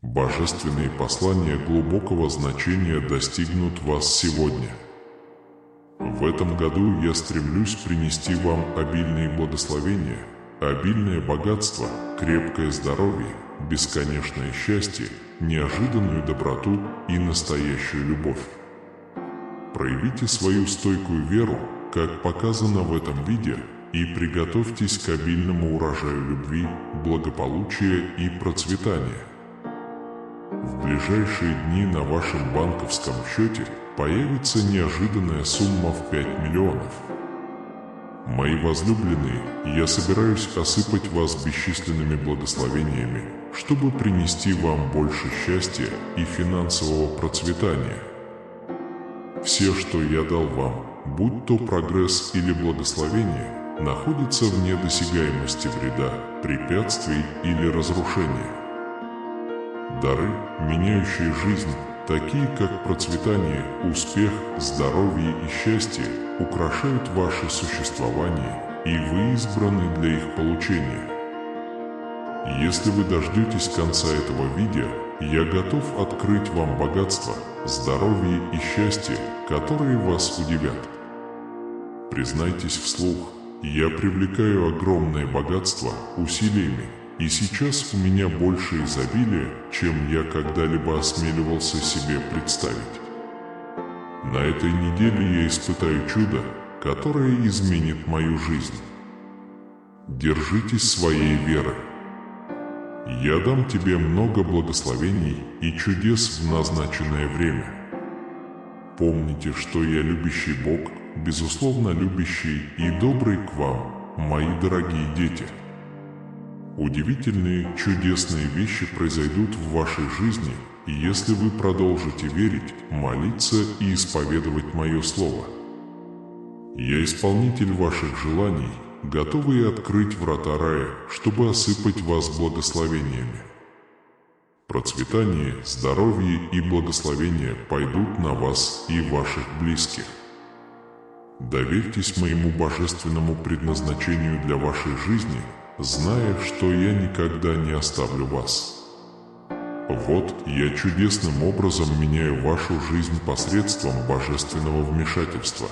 Божественные послания глубокого значения достигнут вас сегодня. В этом году я стремлюсь принести вам обильные благословения, обильное богатство, крепкое здоровье, бесконечное счастье, неожиданную доброту и настоящую любовь. Проявите свою стойкую веру, как показано в этом видео, и приготовьтесь к обильному урожаю любви, благополучия и процветания. В ближайшие дни на вашем банковском счете появится неожиданная сумма в 5 миллионов. Мои возлюбленные, я собираюсь осыпать вас бесчисленными благословениями, чтобы принести вам больше счастья и финансового процветания. Все, что я дал вам, будь то прогресс или благословение, находится вне досягаемости вреда, препятствий или разрушения. Дары, меняющие жизнь, такие как процветание, успех, здоровье и счастье, украшают ваше существование, и вы избраны для их получения. Если вы дождетесь конца этого видео, я готов открыть вам богатство, здоровье и счастье, которые вас удивят. Признайтесь вслух, я привлекаю огромное богатство усилиями, и сейчас у меня больше изобилия, чем я когда-либо осмеливался себе представить. На этой неделе я испытаю чудо, которое изменит мою жизнь. Держитесь своей веры. Я дам тебе много благословений и чудес в назначенное время. Помните, что я любящий Бог, безусловно любящий и добрый к вам, мои дорогие дети. Удивительные, чудесные вещи произойдут в вашей жизни, если вы продолжите верить, молиться и исповедовать мое слово. Я исполнитель ваших желаний, готовый открыть врата рая, чтобы осыпать вас благословениями. Процветание, здоровье и благословение пойдут на вас и ваших близких. Доверьтесь моему божественному предназначению для вашей жизни, зная, что я никогда не оставлю вас. Вот я чудесным образом меняю вашу жизнь посредством божественного вмешательства.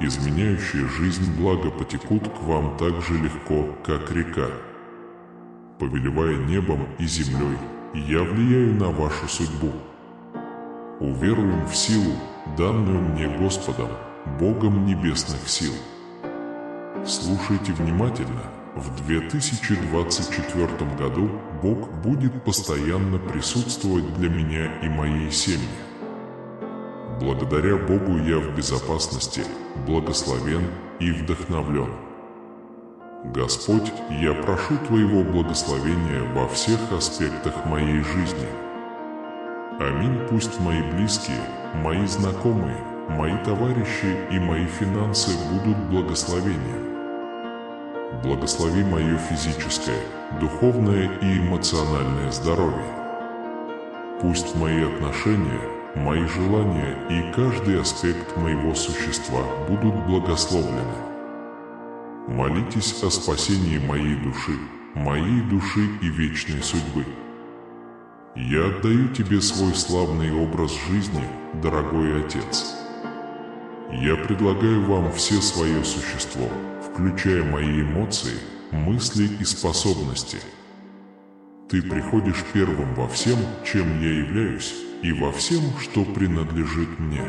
Изменяющие жизнь блага потекут к вам так же легко, как река. Повелевая небом и землей, я влияю на вашу судьбу. Уверуем в силу, данную мне Господом, Богом небесных сил. Слушайте внимательно. В 2024 году Бог будет постоянно присутствовать для меня и моей семьи. Благодаря Богу я в безопасности, благословен и вдохновлен. Господь, я прошу Твоего благословения во всех аспектах моей жизни. Аминь. Пусть мои близкие, мои знакомые, мои товарищи и мои финансы будут благословением. Благослови мое физическое, духовное и эмоциональное здоровье. Пусть мои отношения, мои желания и каждый аспект моего существа будут благословлены. Молитесь о спасении моей души и вечной судьбы. Я отдаю Тебе свой славный образ жизни, дорогой Отец. Я предлагаю вам все свое существо, включая мои эмоции, мысли и способности. Ты приходишь первым во всем, чем я являюсь, и во всем, что принадлежит мне.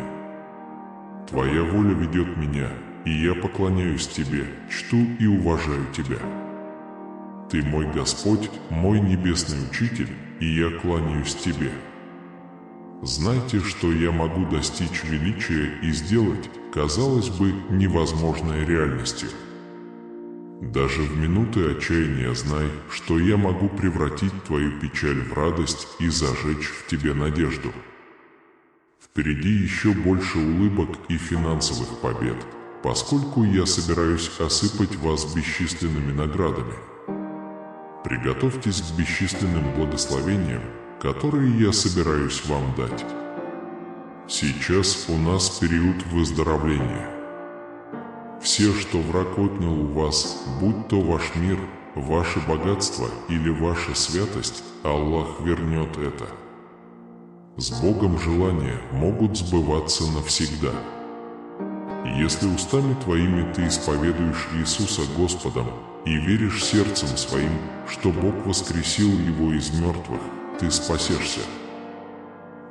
Твоя воля ведет меня, и я поклоняюсь Тебе, чту и уважаю Тебя. Ты мой Господь, мой небесный Учитель, и я кланяюсь Тебе. Знайте, что я могу достичь величия и сделать, казалось бы, невозможное реальностью. Даже в минуты отчаяния знай, что я могу превратить твою печаль в радость и зажечь в тебе надежду. Впереди еще больше улыбок и финансовых побед, поскольку я собираюсь осыпать вас бесчисленными наградами. Приготовьтесь к бесчисленным благословениям, которые я собираюсь вам дать. Сейчас у нас период выздоровления. Все, что враг отнял у вас, будь то ваш мир, ваше богатство или ваша святость, Аллах вернет это. С Богом желания могут сбываться навсегда. Если устами твоими ты исповедуешь Иисуса Господом и веришь сердцем своим, что Бог воскресил Его из мертвых, ты спасешься.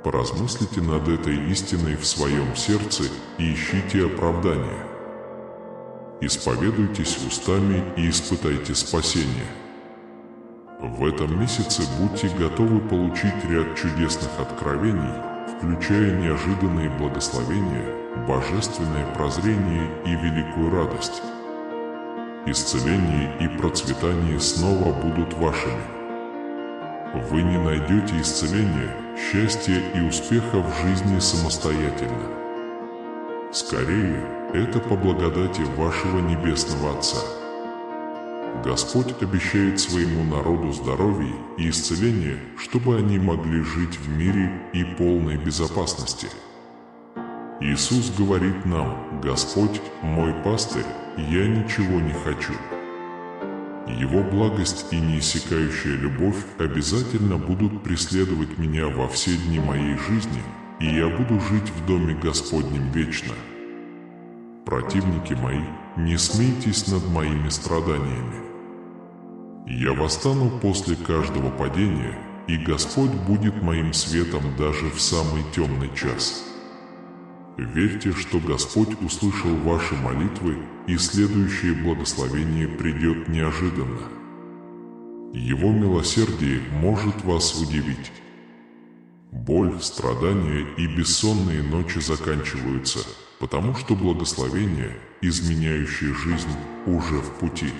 Поразмыслите над этой истиной в своем сердце и ищите оправдания. Исповедуйтесь устами и испытайте спасение. В этом месяце будьте готовы получить ряд чудесных откровений, включая неожиданные благословения, божественное прозрение и великую радость. Исцеление и процветание снова будут вашими. Вы не найдете исцеления, счастья и успеха в жизни самостоятельно. Скорее, это по благодати вашего Небесного Отца. Господь обещает своему народу здоровье и исцеление, чтобы они могли жить в мире и полной безопасности. Иисус говорит нам: «Господь, мой пастырь, я ничего не хочу». Его благость и неиссякающая любовь обязательно будут преследовать меня во все дни моей жизни, и я буду жить в доме Господнем вечно. Противники мои, не смейтесь над моими страданиями. Я восстану после каждого падения, и Господь будет моим светом даже в самый темный час. Верьте, что Господь услышал ваши молитвы, и следующее благословение придет неожиданно. Его милосердие может вас удивить. Боль, страдания и бессонные ночи заканчиваются, потому что благословение, изменяющее жизнь, уже в пути.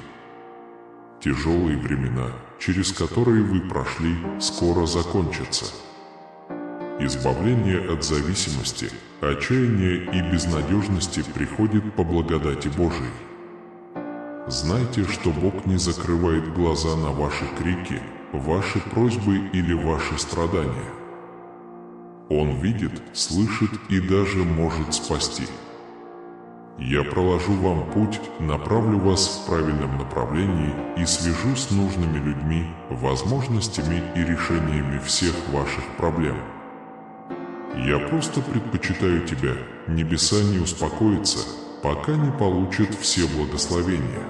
Тяжелые времена, через которые вы прошли, скоро закончатся. Избавление от зависимости, отчаяния и безнадежности приходит по благодати Божией. Знайте, что Бог не закрывает глаза на ваши крики, ваши просьбы или ваши страдания. Он видит, слышит и даже может спасти. Я проложу вам путь, направлю вас в правильном направлении и свяжу с нужными людьми, возможностями и решениями всех ваших проблем. Я просто предпочитаю тебя, небеса не успокоятся, пока не получат все благословения.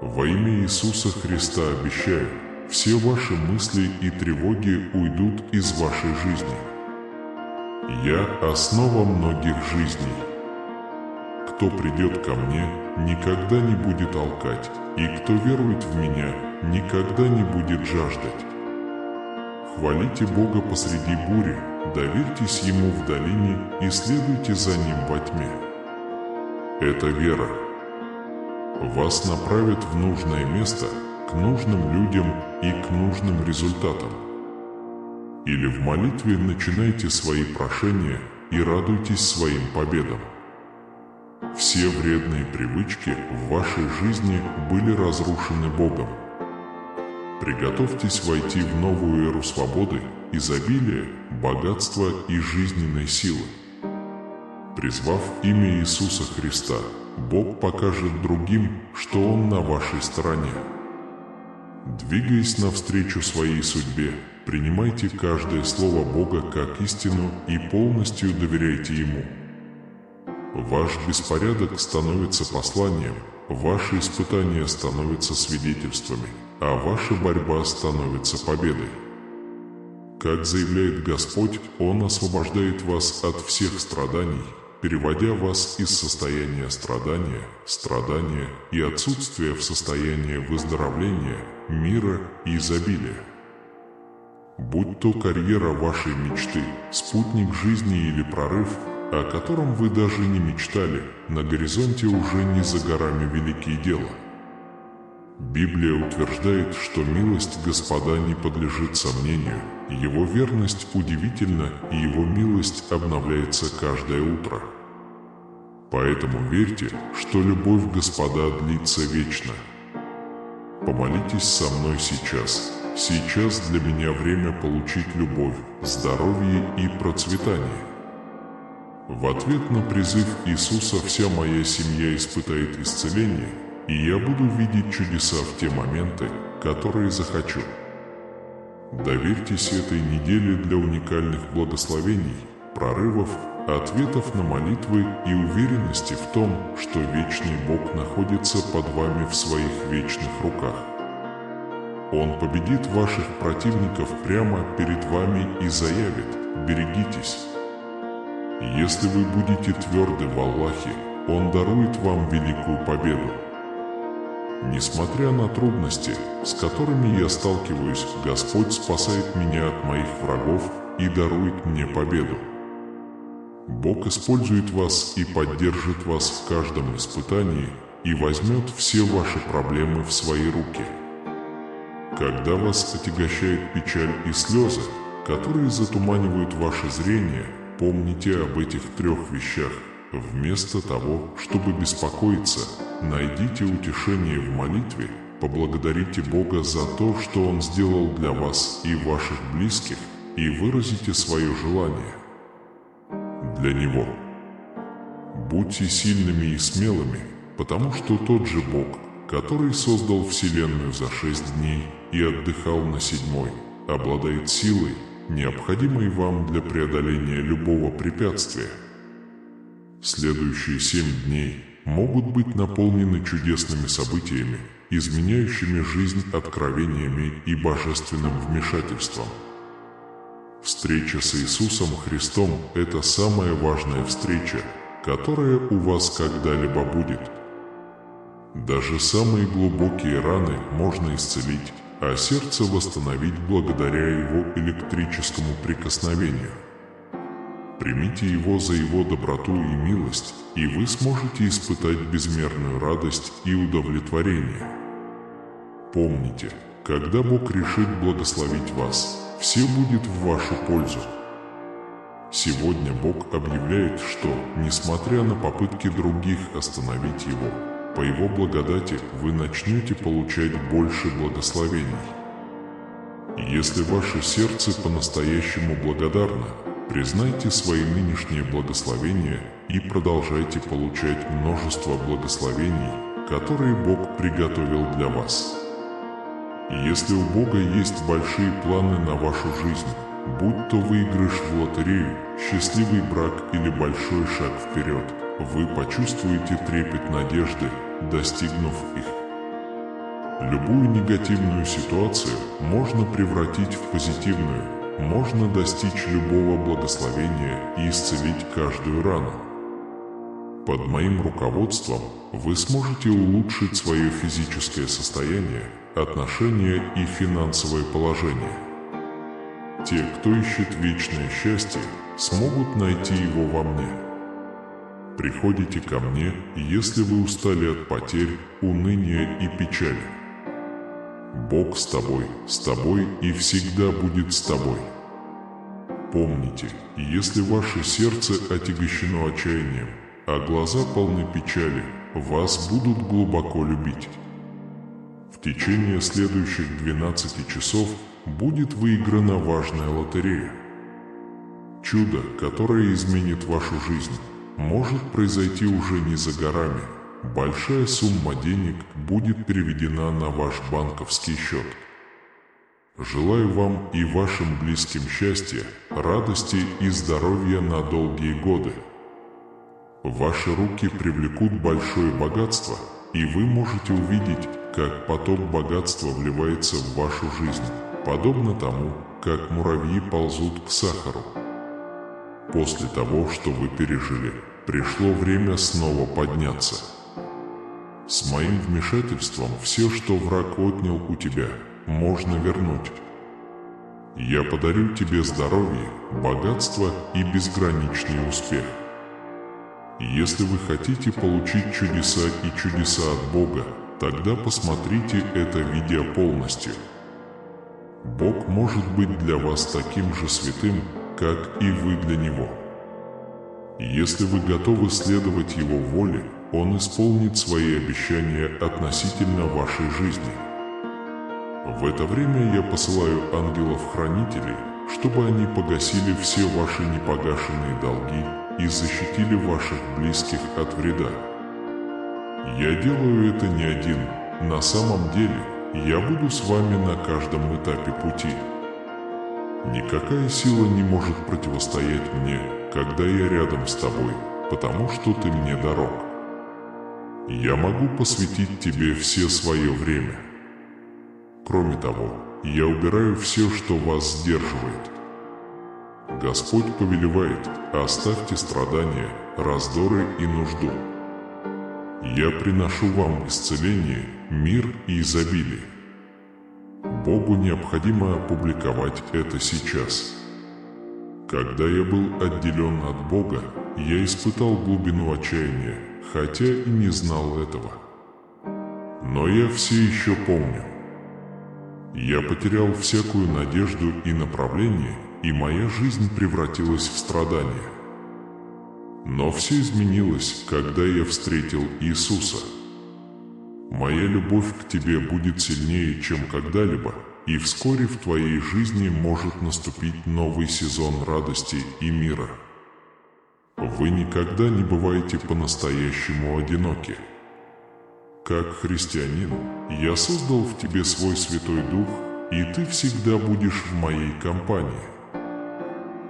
Во имя Иисуса Христа обещаю, все ваши мысли и тревоги уйдут из вашей жизни. Я – основа многих жизней. Кто придет ко мне, никогда не будет алкать, и кто верует в меня, никогда не будет жаждать. Хвалите Бога посреди бури, доверьтесь Ему в долине и следуйте за Ним во тьме. Это вера. Вас направят в нужное место, к нужным людям и к нужным результатам. Или в молитве начинайте свои прошения и радуйтесь своим победам. Все вредные привычки в вашей жизни были разрушены Богом. Приготовьтесь войти в новую эру свободы, изобилия, богатства и жизненной силы. Призвав имя Иисуса Христа, Бог покажет другим, что Он на вашей стороне. Двигаясь навстречу своей судьбе, принимайте каждое слово Бога как истину и полностью доверяйте Ему. Ваш беспорядок становится посланием, ваши испытания становятся свидетельствами, а ваша борьба становится победой. Как заявляет Господь, Он освобождает вас от всех страданий, переводя вас из состояния страдания и отсутствия в состояние выздоровления, мира и изобилия. Будь то карьера вашей мечты, спутник жизни или прорыв, о котором вы даже не мечтали, на горизонте уже не за горами великие дела. Библия утверждает, что милость Господа не подлежит сомнению, Его верность удивительна и Его милость обновляется каждое утро. Поэтому верьте, что любовь Господа длится вечно. Помолитесь со мной сейчас. Сейчас для меня время получить любовь, здоровье и процветание. В ответ на призыв Иисуса вся моя семья испытает исцеление, и я буду видеть чудеса в те моменты, которые захочу. Доверьтесь этой неделе для уникальных благословений, прорывов, ответов на молитвы и уверенности в том, что вечный Бог находится под вами в своих вечных руках. Он победит ваших противников прямо перед вами и заявит: «Берегитесь». Если вы будете тверды в Аллахе, Он дарует вам великую победу. Несмотря на трудности, с которыми я сталкиваюсь, Господь спасает меня от моих врагов и дарует мне победу. Бог использует вас и поддержит вас в каждом испытании и возьмет все ваши проблемы в свои руки. Когда вас отягощает печаль и слезы, которые затуманивают ваше зрение, помните об этих 3 вещах. Вместо того, чтобы беспокоиться, найдите утешение в молитве, поблагодарите Бога за то, что Он сделал для вас и ваших близких, и выразите свое желание для Него. Будьте сильными и смелыми, потому что тот же Бог, который создал Вселенную за 6 дней и отдыхал на 7-й, обладает силой, необходимой вам для преодоления любого препятствия. Следующие 7 дней могут быть наполнены чудесными событиями, изменяющими жизнь откровениями и божественным вмешательством. Встреча с Иисусом Христом – это самая важная встреча, которая у вас когда-либо будет. Даже самые глубокие раны можно исцелить, а сердце восстановить благодаря Его электрическому прикосновению. Примите Его за Его доброту и милость, и вы сможете испытать безмерную радость и удовлетворение. Помните, когда Бог решит благословить вас, все будет в вашу пользу. Сегодня Бог объявляет, что, несмотря на попытки других остановить Его, по Его благодати вы начнете получать больше благословений. Если ваше сердце по-настоящему благодарно, признайте свои нынешние благословения и продолжайте получать множество благословений, которые Бог приготовил для вас. Если у Бога есть большие планы на вашу жизнь, будь то выигрыш в лотерею, счастливый брак или большой шаг вперед, вы почувствуете трепет надежды, достигнув их. Любую негативную ситуацию можно превратить в позитивную, можно достичь любого благословения и исцелить каждую рану. Под моим руководством вы сможете улучшить свое физическое состояние, отношения и финансовое положение. Те, кто ищет вечное счастье, смогут найти его во мне. Приходите ко мне, если вы устали от потерь, уныния и печали. Бог с тобой и всегда будет с тобой. Помните, если ваше сердце отягощено отчаянием, а глаза полны печали, вас будут глубоко любить. В течение следующих 12 часов будет выиграна важная лотерея. Чудо, которое изменит вашу жизнь, может произойти уже не за горами. Большая сумма денег будет переведена на ваш банковский счет. Желаю вам и вашим близким счастья, радости и здоровья на долгие годы. Ваши руки привлекут большое богатство, и вы можете увидеть, как поток богатства вливается в вашу жизнь, подобно тому, как муравьи ползут к сахару. После того, что вы пережили, пришло время снова подняться. С моим вмешательством все, что враг отнял у тебя, можно вернуть. Я подарю тебе здоровье, богатство и безграничный успех. Если вы хотите получить чудеса и чудеса от Бога, тогда посмотрите это видео полностью. Бог может быть для вас таким же святым, как и вы для Него. Если вы готовы следовать Его воле, Он исполнит свои обещания относительно вашей жизни. В это время я посылаю ангелов-хранителей, чтобы они погасили все ваши непогашенные долги и защитили ваших близких от вреда. Я делаю это не один. На самом деле, я буду с вами на каждом этапе пути. Никакая сила не может противостоять мне, когда я рядом с тобой, потому что ты мне дорог. Я могу посвятить тебе все свое время. Кроме того, я убираю все, что вас сдерживает. Господь повелевает: оставьте страдания, раздоры и нужду. Я приношу вам исцеление, мир и изобилие. Богу необходимо опубликовать это сейчас. Когда я был отделен от Бога, я испытал глубину отчаяния, хотя и не знал этого. Но я все еще помню. Я потерял всякую надежду и направление, и моя жизнь превратилась в страдания. Но все изменилось, когда я встретил Иисуса. Моя любовь к тебе будет сильнее, чем когда-либо, и вскоре в твоей жизни может наступить новый сезон радости и мира. Вы никогда не бываете по-настоящему одиноки. Как христианин, я создал в тебе свой Святой Дух, и ты всегда будешь в моей компании.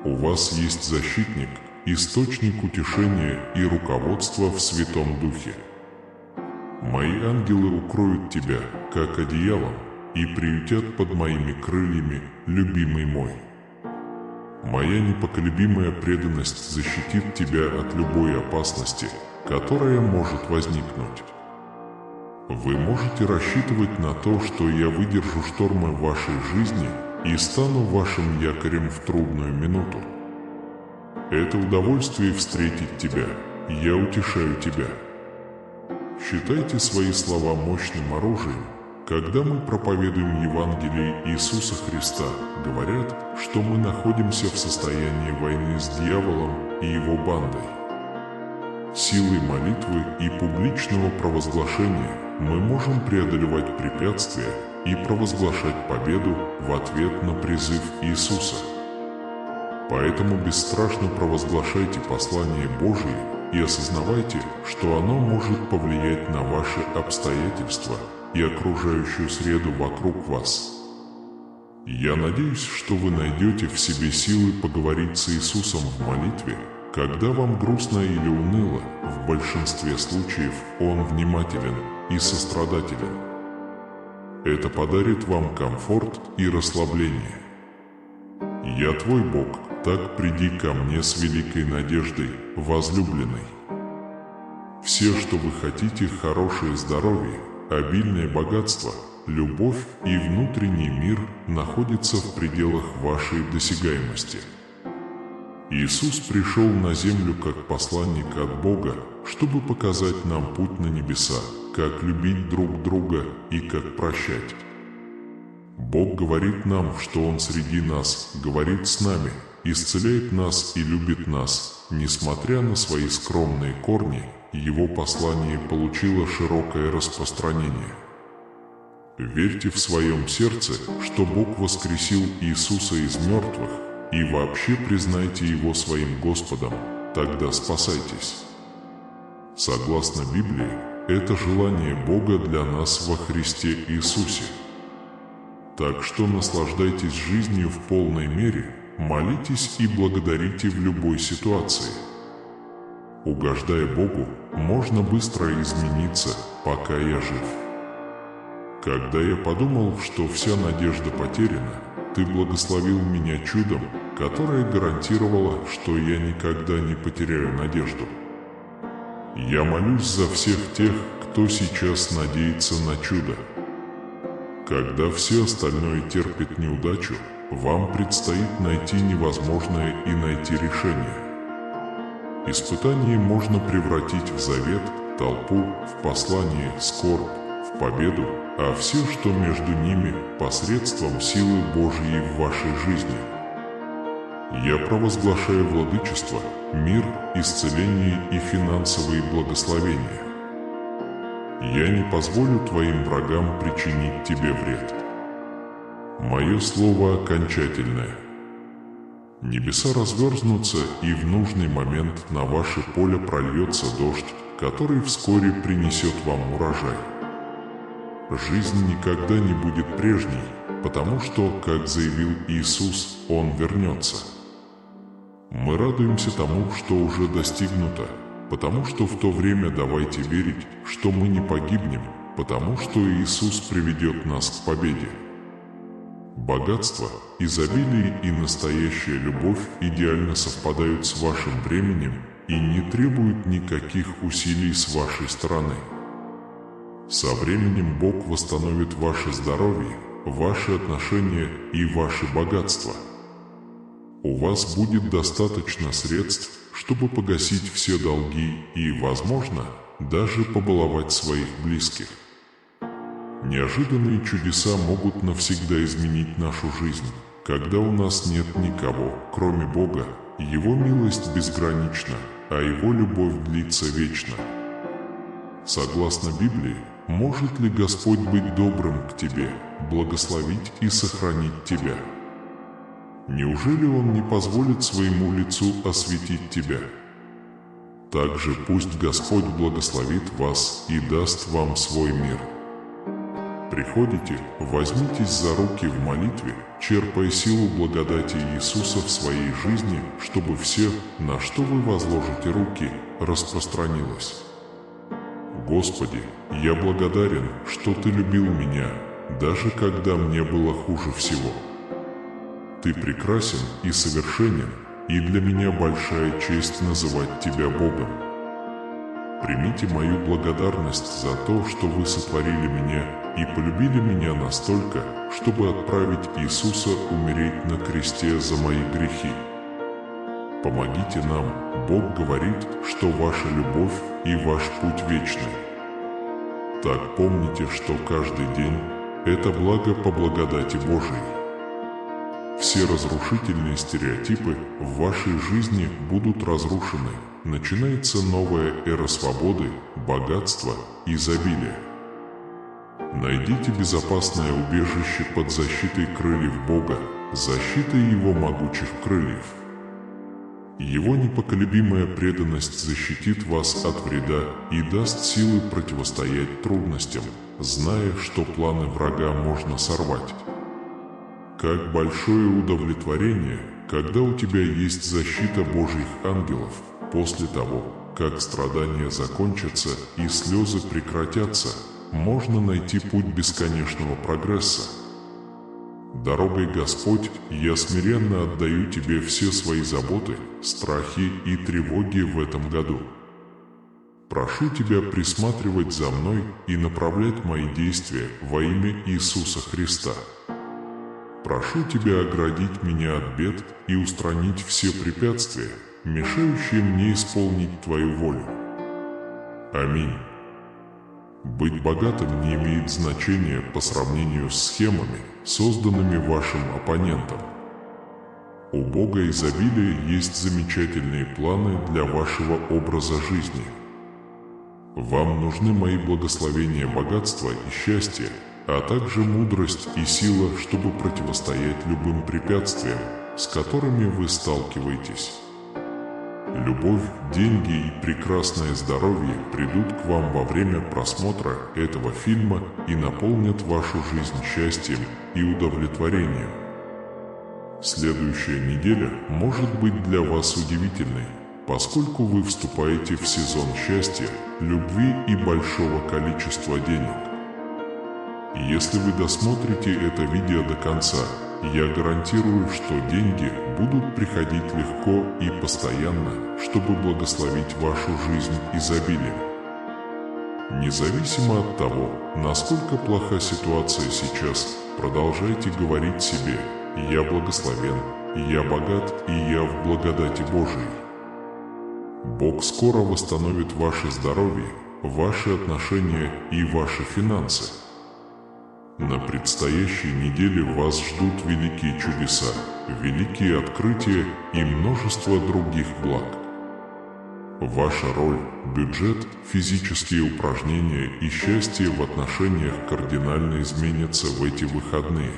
У вас есть защитник, источник утешения и руководства в Святом Духе. Мои ангелы укроют тебя, как одеялом, и приютят под моими крыльями, любимый мой. Моя непоколебимая преданность защитит тебя от любой опасности, которая может возникнуть. Вы можете рассчитывать на то, что я выдержу штормы вашей жизни и стану вашим якорем в трудную минуту. Это удовольствие встретить тебя, я утешаю тебя. Считайте свои слова мощным оружием. Когда мы проповедуем Евангелие Иисуса Христа, говорят, что мы находимся в состоянии войны с дьяволом и его бандой. Силой молитвы и публичного провозглашения мы можем преодолевать препятствия и провозглашать победу в ответ на призыв Иисуса. Поэтому бесстрашно провозглашайте послание Божие и осознавайте, что оно может повлиять на ваши обстоятельства и окружающую среду вокруг вас. Я надеюсь, что вы найдете в себе силы поговорить с Иисусом в молитве, когда вам грустно или уныло. В большинстве случаев Он внимателен и сострадателен. Это подарит вам комфорт и расслабление. Я твой Бог, так приди ко мне с великой надеждой, возлюбленный. Все, что вы хотите, хорошее здоровье, обильное богатство, любовь и внутренний мир находятся в пределах вашей досягаемости. Иисус пришел на землю как посланник от Бога, чтобы показать нам путь на небеса, как любить друг друга и как прощать. Бог говорит нам, что Он среди нас, говорит с нами, исцеляет нас и любит нас. Несмотря на свои скромные корни, Его послание получило широкое распространение. Верьте в своем сердце, что Бог воскресил Иисуса из мертвых, и вообще признайте Его своим Господом, тогда спасайтесь. Согласно Библии, это желание Бога для нас во Христе Иисусе. Так что наслаждайтесь жизнью в полной мере, молитесь и благодарите в любой ситуации. Угождая Богу, можно быстро измениться, пока я жив. Когда я подумал, что вся надежда потеряна, Ты благословил меня чудом, которое гарантировало, что я никогда не потеряю надежду. Я молюсь за всех тех, кто сейчас надеется на чудо. Когда все остальное терпит неудачу, вам предстоит найти невозможное и найти решение. Испытание можно превратить в завет, толпу, в послание, скорбь, в победу, а все, что между ними, посредством силы Божьей в вашей жизни. Я провозглашаю владычество, мир, исцеление и финансовые благословения. Я не позволю твоим врагам причинить тебе вред. Мое слово окончательное. Небеса разверзнутся, и в нужный момент на ваше поле прольется дождь, который вскоре принесет вам урожай. Жизнь никогда не будет прежней, потому что, как заявил Иисус, Он вернется. Мы радуемся тому, что уже достигнуто, потому что в то время давайте верить, что мы не погибнем, потому что Иисус приведет нас к победе. Богатство, изобилие и настоящая любовь идеально совпадают с вашим временем и не требуют никаких усилий с вашей стороны. Со временем Бог восстановит ваше здоровье, ваши отношения и ваше богатство. У вас будет достаточно средств, чтобы погасить все долги и, возможно, даже побаловать своих близких. Неожиданные чудеса могут навсегда изменить нашу жизнь, когда у нас нет никого, кроме Бога. Его милость безгранична, а Его любовь длится вечно. Согласно Библии, может ли Господь быть добрым к тебе, благословить и сохранить тебя? Неужели Он не позволит своему лицу осветить тебя? Также пусть Господь благословит вас и даст вам свой мир. Приходите, возьмитесь за руки в молитве, черпая силу благодати Иисуса в своей жизни, чтобы все, на что вы возложите руки, распространилось. Господи, я благодарен, что Ты любил меня, даже когда мне было хуже всего. Ты прекрасен и совершенен, и для меня большая честь называть Тебя Богом. Примите мою благодарность за то, что Вы сотворили меня и полюбили меня настолько, чтобы отправить Иисуса умереть на кресте за мои грехи. Помогите нам, Бог говорит, что ваша любовь и ваш путь вечный. Так помните, что каждый день – это благо по благодати Божией. Все разрушительные стереотипы в вашей жизни будут разрушены. Начинается новая эра свободы, богатства и изобилия. Найдите безопасное убежище под защитой крыльев Бога, защитой Его могучих крыльев. Его непоколебимая преданность защитит вас от вреда и даст силы противостоять трудностям, зная, что планы врага можно сорвать. Как большое удовлетворение, когда у тебя есть защита Божьих ангелов, после того, как страдания закончатся и слезы прекратятся, можно найти путь бесконечного прогресса. Дорогой Господь, я смиренно отдаю Тебе все свои заботы, страхи и тревоги в этом году. Прошу Тебя присматривать за мной и направлять мои действия во имя Иисуса Христа. Прошу Тебя оградить меня от бед и устранить все препятствия, мешающие мне исполнить Твою волю. Аминь. Быть богатым не имеет значения по сравнению с схемами, созданными вашим оппонентом. У Бога изобилия есть замечательные планы для вашего образа жизни. Вам нужны мои благословения, богатства и счастья, а также мудрость и сила, чтобы противостоять любым препятствиям, с которыми вы сталкиваетесь. Любовь, деньги и прекрасное здоровье придут к вам во время просмотра этого фильма и наполнят вашу жизнь счастьем и удовлетворением. Следующая неделя может быть для вас удивительной, поскольку вы вступаете в сезон счастья, любви и большого количества денег. Если вы досмотрите это видео до конца, я гарантирую, что деньги будут приходить легко и постоянно, чтобы благословить вашу жизнь изобилием. Независимо от того, насколько плоха ситуация сейчас, продолжайте говорить себе: «Я благословен, я богат и я в благодати Божией». Бог скоро восстановит ваше здоровье, ваши отношения и ваши финансы. На предстоящей неделе вас ждут великие чудеса, великие открытия и множество других благ. Ваша роль, бюджет, физические упражнения и счастье в отношениях кардинально изменятся в эти выходные.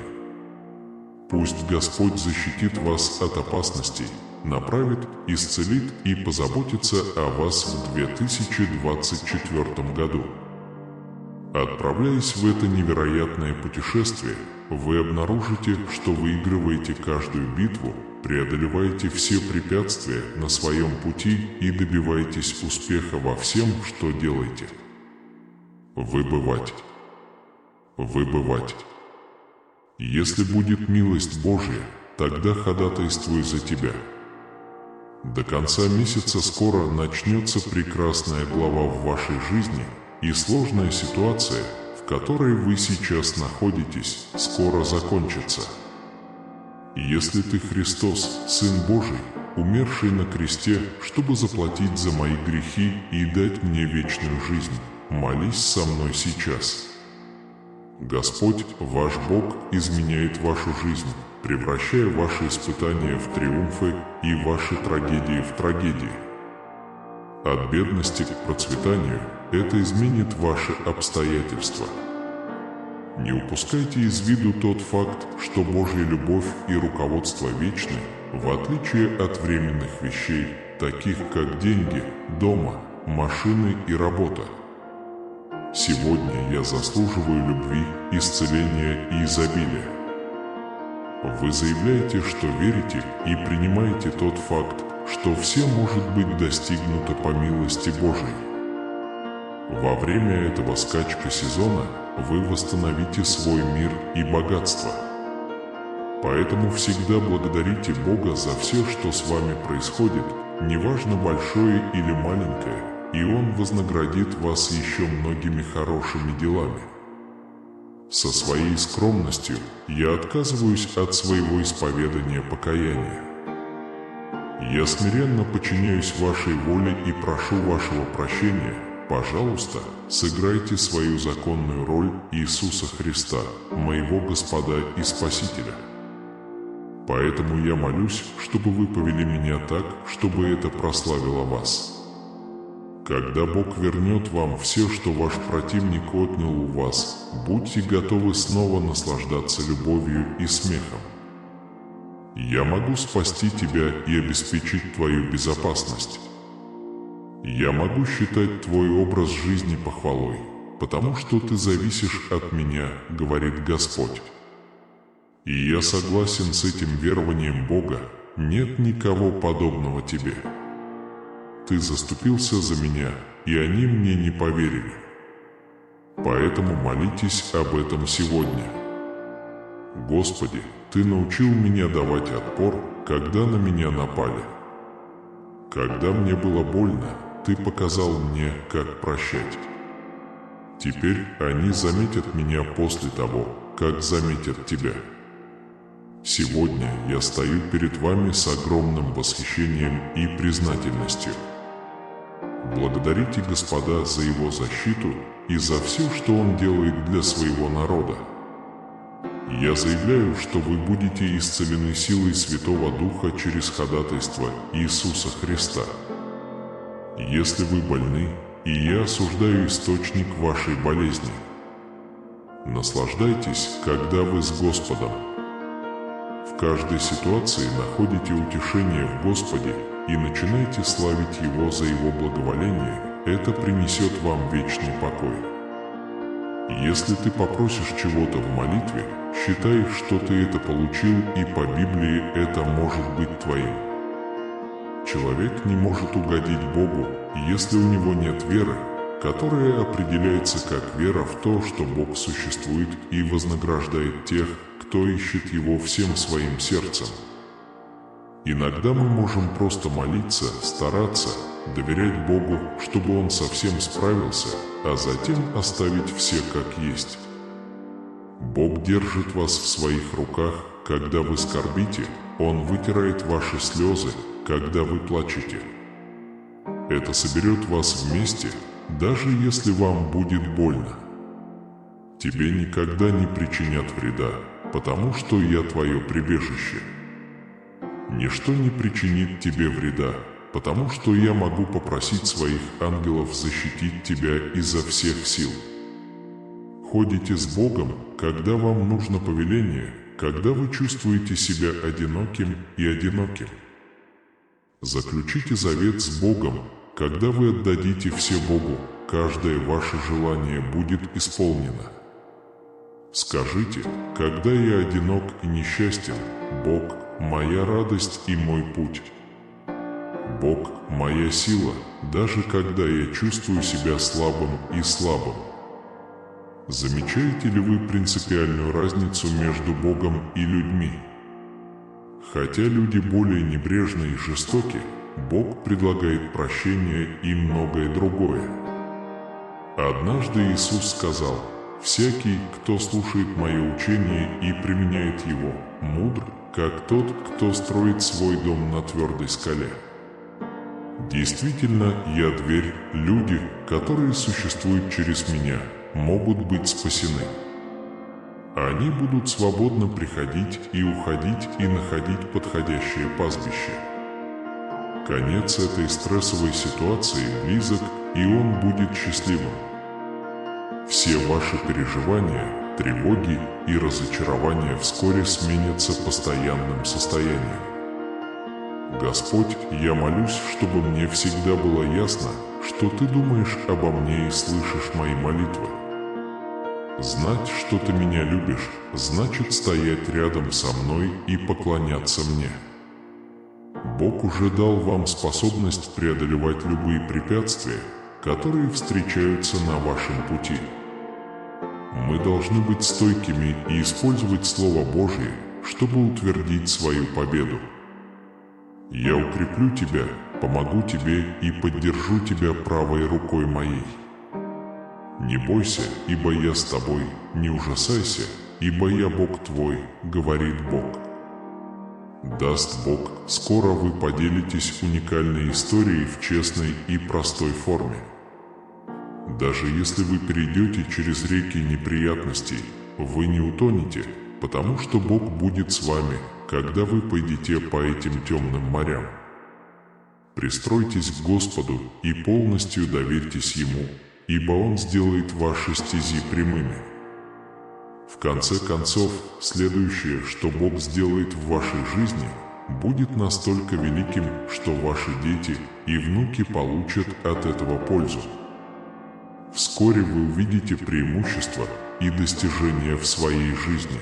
Пусть Господь защитит вас от опасностей, направит, исцелит и позаботится о вас в 2024 году. Отправляясь в это невероятное путешествие, вы обнаружите, что выигрываете каждую битву, преодолеваете все препятствия на своем пути и добиваетесь успеха во всем, что делаете. Выбывать. Если будет милость Божья, тогда ходатайствуй за тебя. До конца месяца скоро начнется прекрасная глава в вашей жизни, и сложная ситуация, в которой вы сейчас находитесь, скоро закончится. Если ты Христос, Сын Божий, умерший на кресте, чтобы заплатить за мои грехи и дать мне вечную жизнь, молись со мной сейчас. Господь, ваш Бог, изменяет вашу жизнь, превращая ваши испытания в триумфы и ваши трагедии в трагедии. От бедности к процветанию это изменит ваши обстоятельства. Не упускайте из виду тот факт, что Божья любовь и руководство вечны, в отличие от временных вещей, таких как деньги, дома, машины и работа. Сегодня я заслуживаю любви, исцеления и изобилия. Вы заявляете, что верите, и принимаете тот факт, что все может быть достигнуто по милости Божией. Во время этого скачка сезона вы восстановите свой мир и богатство. Поэтому всегда благодарите Бога за все, что с вами происходит, неважно большое или маленькое, и Он вознаградит вас еще многими хорошими делами. Со своей скромностью я отказываюсь от своего исповедания покаяния. Я смиренно подчиняюсь вашей воле и прошу вашего прощения. Пожалуйста, сыграйте свою законную роль Иисуса Христа, моего Господа и Спасителя. Поэтому я молюсь, чтобы вы повели меня так, чтобы это прославило вас. Когда Бог вернет вам все, что ваш противник отнял у вас, будьте готовы снова наслаждаться любовью и смехом. Я могу спасти тебя и обеспечить твою безопасность. Я могу считать твой образ жизни похвалой, потому что ты зависишь от меня, говорит Господь. И я согласен с этим верованием Бога, нет никого подобного тебе. Ты заступился за меня, и они мне не поверили. Поэтому молитесь об этом сегодня. Господи, Ты научил меня давать отпор, когда на меня напали. Когда мне было больно, Ты показал мне, как прощать. Теперь они заметят меня после того, как заметят Тебя. Сегодня я стою перед вами с огромным восхищением и признательностью. Благодарите Господа за Его защиту и за все, что Он делает для своего народа. Я заявляю, что вы будете исцелены силой Святого Духа через ходатайство Иисуса Христа. Если вы больны, и я осуждаю источник вашей болезни. Наслаждайтесь, когда вы с Господом. В каждой ситуации находите утешение в Господе и начинайте славить Его за Его благоволение, это принесет вам вечный покой. Если ты попросишь чего-то в молитве, считай, что ты это получил, и по Библии это может быть твоим. Человек не может угодить Богу, если у него нет веры, которая определяется как вера в то, что Бог существует и вознаграждает тех, кто ищет Его всем своим сердцем. Иногда мы можем просто молиться, стараться, доверять Богу, чтобы Он со всем справился, а затем оставить все как есть. Бог держит вас в своих руках, когда вы скорбите, Он вытирает ваши слезы, когда вы плачете. Это соберет вас вместе, даже если вам будет больно. Тебе никогда не причинят вреда, потому что я твое прибежище. Ничто не причинит тебе вреда, потому что я могу попросить своих ангелов защитить тебя изо всех сил. Ходите с Богом, когда вам нужно повеление, когда вы чувствуете себя одиноким и одиноким. Заключите завет с Богом, когда вы отдадите все Богу, каждое ваше желание будет исполнено. Скажите: когда я одинок и несчастен, Бог – моя радость и мой путь. Бог – моя сила, даже когда я чувствую себя слабым и слабым. Замечаете ли вы принципиальную разницу между Богом и людьми? Хотя люди более небрежны и жестоки, Бог предлагает прощение и многое другое. Однажды Иисус сказал: «Всякий, кто слушает мое учение и применяет его, мудр, как тот, кто строит свой дом на твердой скале». Действительно, я дверь, люди, которые существуют через меня, могут быть спасены. Они будут свободно приходить и уходить и находить подходящее пастбище. Конец этой стрессовой ситуации близок, и он будет счастливым. Все ваши переживания, тревоги и разочарования вскоре сменятся постоянным состоянием. Господь, я молюсь, чтобы мне всегда было ясно, что Ты думаешь обо мне и слышишь мои молитвы. Знать, что Ты меня любишь, значит стоять рядом со мной и поклоняться мне. Бог уже дал вам способность преодолевать любые препятствия, которые встречаются на вашем пути. Мы должны быть стойкими и использовать Слово Божье, чтобы утвердить свою победу. Я укреплю тебя, помогу тебе и поддержу тебя правой рукой моей. Не бойся, ибо я с тобой, не ужасайся, ибо я Бог твой, говорит Бог. Даст Бог, скоро вы поделитесь уникальной историей в честной и простой форме. Даже если вы перейдете через реки неприятностей, вы не утонете, потому что Бог будет с вами, когда вы пойдете по этим темным морям. Пристройтесь к Господу и полностью доверьтесь Ему, ибо Он сделает ваши стези прямыми. В конце концов, следующее, что Бог сделает в вашей жизни, будет настолько великим, что ваши дети и внуки получат от этого пользу. Вскоре вы увидите преимущества и достижения в своей жизни.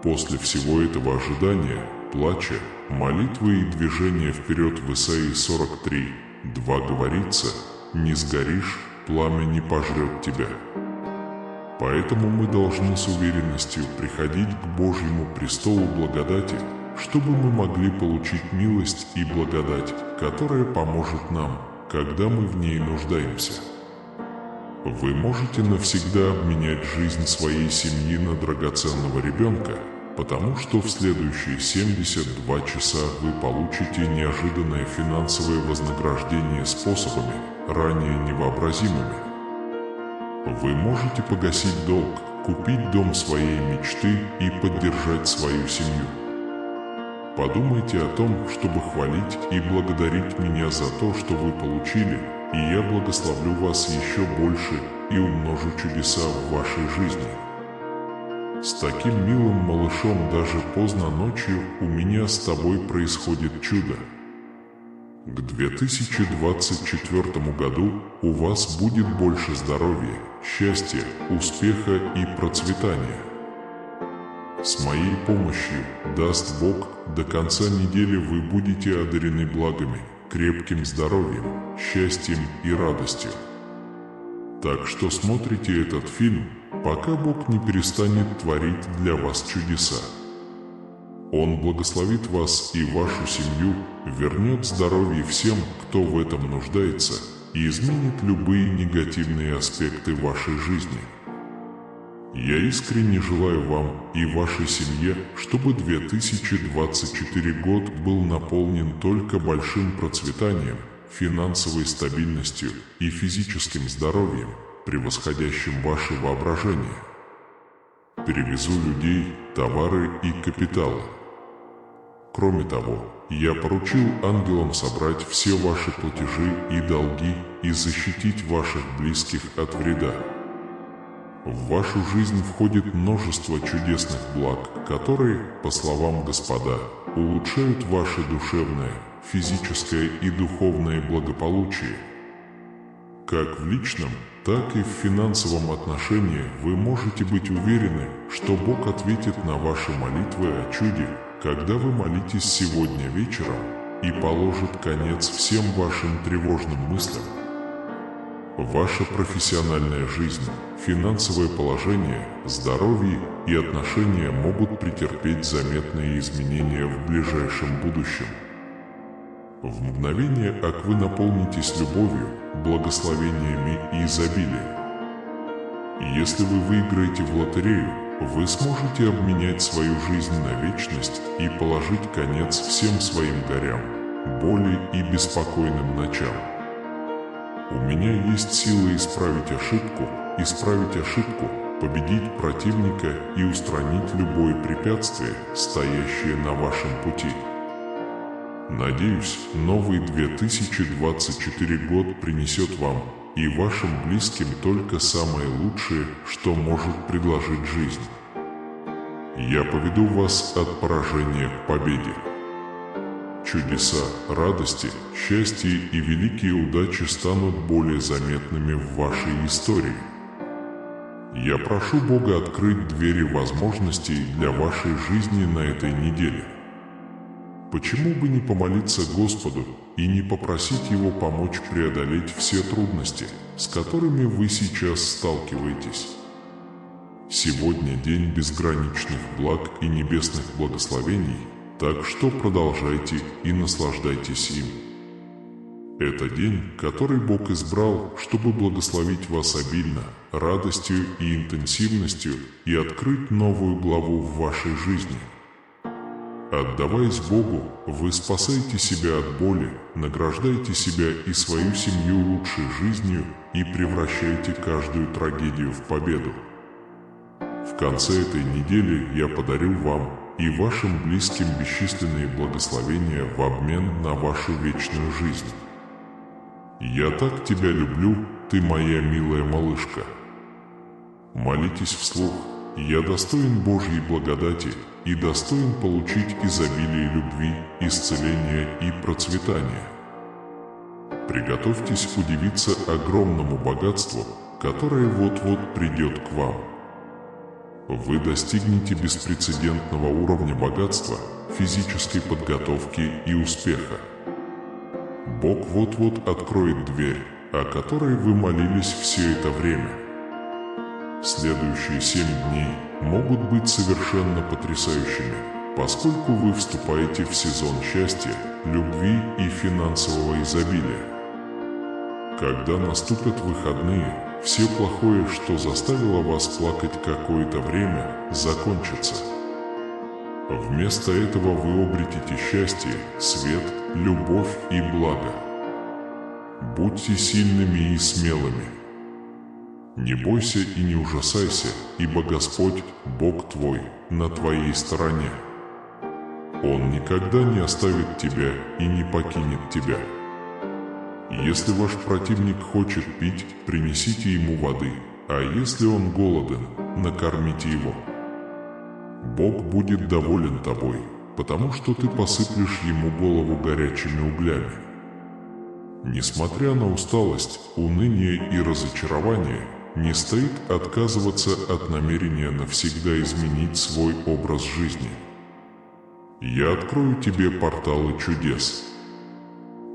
После всего этого ожидания, плача, молитвы и движения вперед в Исаии 43:2 говорится: «Не сгоришь, пламя не пожрет тебя». Поэтому мы должны с уверенностью приходить к Божьему престолу благодати, чтобы мы могли получить милость и благодать, которая поможет нам, когда мы в ней нуждаемся. Вы можете навсегда обменять жизнь своей семьи на драгоценного ребенка, потому что в следующие 72 часа вы получите неожиданное финансовое вознаграждение способами, ранее невообразимыми. Вы можете погасить долг, купить дом своей мечты и поддержать свою семью. Подумайте о том, чтобы хвалить и благодарить меня за то, что вы получили, и я благословлю вас еще больше и умножу чудеса в вашей жизни. С таким милым малышом даже поздно ночью у меня с тобой происходит чудо. К 2024 году у вас будет больше здоровья, счастья, успеха и процветания. С моей помощью, даст Бог, до конца недели вы будете одарены благами, крепким здоровьем, счастьем и радостью. Так что смотрите этот фильм, пока Бог не перестанет творить для вас чудеса. Он благословит вас и вашу семью, вернет здоровье всем, кто в этом нуждается, и изменит любые негативные аспекты вашей жизни. Я искренне желаю вам и вашей семье, чтобы 2024 год был наполнен только большим процветанием, финансовой стабильностью и физическим здоровьем, превосходящим ваше воображение. Перевезу людей, товары и капиталы. Кроме того, я поручил ангелам собрать все ваши платежи и долги и защитить ваших близких от вреда. В вашу жизнь входит множество чудесных благ, которые, по словам Господа, улучшают ваше душевное, физическое и духовное благополучие. Как в личном, так и в финансовом отношении вы можете быть уверены, что Бог ответит на ваши молитвы о чуде, когда вы молитесь сегодня вечером, и положит конец всем вашим тревожным мыслям. Ваша профессиональная жизнь, финансовое положение, здоровье и отношения могут претерпеть заметные изменения в ближайшем будущем. В мгновение ока вы наполнитесь любовью, благословениями и изобилием. Если вы выиграете в лотерею, вы сможете обменять свою жизнь на вечность и положить конец всем своим горям, боли и беспокойным ночам. У меня есть сила исправить ошибку, победить противника и устранить любое препятствие, стоящее на вашем пути. Надеюсь, новый 2024 год принесет вам и вашим близким только самое лучшее, что может предложить жизнь. Я поведу вас от поражения к победе. Чудеса, радости, счастье и великие удачи станут более заметными в вашей истории. Я прошу Бога открыть двери возможностей для вашей жизни на этой неделе. Почему бы не помолиться Господу и не попросить Его помочь преодолеть все трудности, с которыми вы сейчас сталкиваетесь? Сегодня день безграничных благ и небесных благословений, так что продолжайте и наслаждайтесь им. Это день, который Бог избрал, чтобы благословить вас обильно, радостью и интенсивностью и открыть новую главу в вашей жизни. Отдаваясь Богу, вы спасаете себя от боли, награждаете себя и свою семью лучшей жизнью и превращаете каждую трагедию в победу. В конце этой недели я подарю вам и вашим близким бесчисленные благословения в обмен на вашу вечную жизнь. Я так тебя люблю, ты моя милая малышка. Молитесь вслух. Я достоин Божьей благодати и достоин получить изобилие любви, исцеления и процветания. Приготовьтесь удивиться огромному богатству, которое вот-вот придет к вам. Вы достигнете беспрецедентного уровня богатства, физической подготовки и успеха. Бог вот-вот откроет дверь, о которой вы молились все это время. Следующие 7 дней могут быть совершенно потрясающими, поскольку вы вступаете в сезон счастья, любви и финансового изобилия. Когда наступят выходные, все плохое, что заставило вас плакать какое-то время, закончится. Вместо этого вы обретете счастье, свет, любовь и благо. Будьте сильными и смелыми. Не бойся и не ужасайся, ибо Господь, Бог твой, на твоей стороне. Он никогда не оставит тебя и не покинет тебя. Если ваш противник хочет пить, принесите ему воды, а если он голоден, накормите его. Бог будет доволен тобой, потому что ты посыплешь ему голову горячими углями. Несмотря на усталость, уныние и разочарование, не стоит отказываться от намерения навсегда изменить свой образ жизни. Я открою тебе порталы чудес.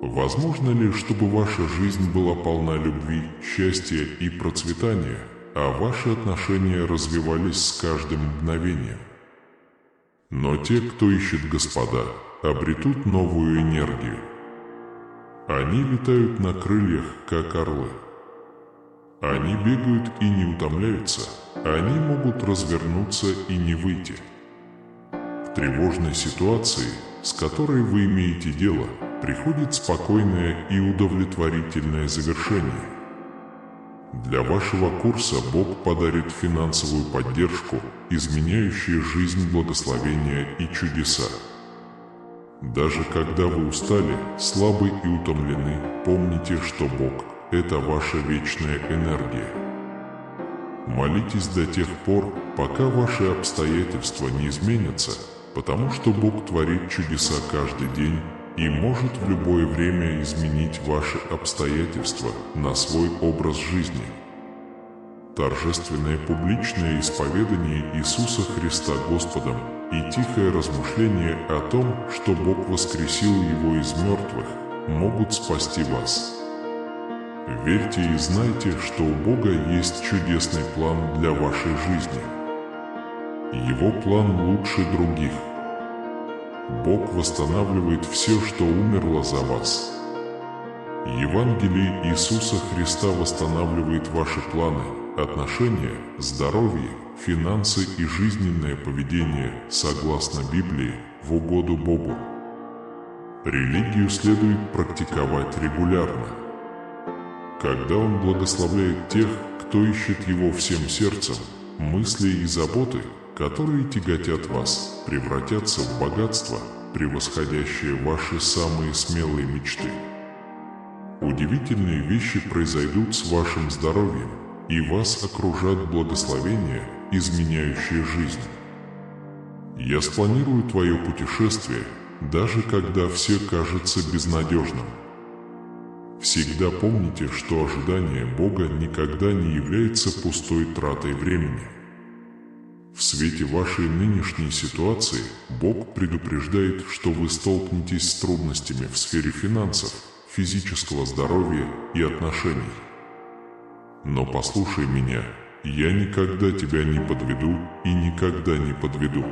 Возможно ли, чтобы ваша жизнь была полна любви, счастья и процветания, а ваши отношения развивались с каждым мгновением? Но те, кто ищет Господа, обретут новую энергию. Они летают на крыльях, как орлы. Они бегают и не утомляются, они могут развернуться и не выйти. В тревожной ситуации, с которой вы имеете дело, приходит спокойное и удовлетворительное завершение. Для вашего курса Бог подарит финансовую поддержку, изменяющую жизнь, благословения и чудеса. Даже когда вы устали, слабы и утомлены, помните, что Бог – это ваша вечная энергия. Молитесь до тех пор, пока ваши обстоятельства не изменятся, потому что Бог творит чудеса каждый день и может в любое время изменить ваши обстоятельства на свой образ жизни. Торжественное публичное исповедание Иисуса Христа Господом и тихое размышление о том, что Бог воскресил Его из мертвых, могут спасти вас. Верьте и знайте, что у Бога есть чудесный план для вашей жизни. Его план лучше других. Бог восстанавливает все, что умерло за вас. Евангелие Иисуса Христа восстанавливает ваши планы, отношения, здоровье, финансы и жизненное поведение, согласно Библии, в угоду Богу. Религию следует практиковать регулярно. Когда Он благословляет тех, кто ищет Его всем сердцем, мысли и заботы, которые тяготят вас, превратятся в богатство, превосходящее ваши самые смелые мечты. Удивительные вещи произойдут с вашим здоровьем, и вас окружат благословения, изменяющие жизнь. Я спланирую твое путешествие, даже когда все кажется безнадежным. Всегда помните, что ожидание Бога никогда не является пустой тратой времени. В свете вашей нынешней ситуации Бог предупреждает, что вы столкнетесь с трудностями в сфере финансов, физического здоровья и отношений. Но послушай меня, я никогда тебя не подведу и никогда не подведу.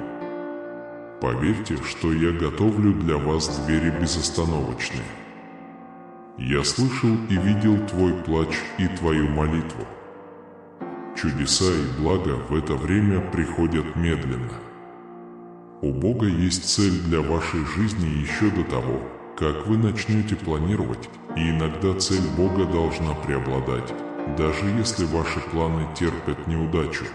Поверьте, что я готовлю для вас двери безостановочные. Я слышал и видел твой плач и твою молитву. Чудеса и блага в это время приходят медленно. У Бога есть цель для вашей жизни еще до того, как вы начнете планировать, и иногда цель Бога должна преобладать, даже если ваши планы терпят неудачу.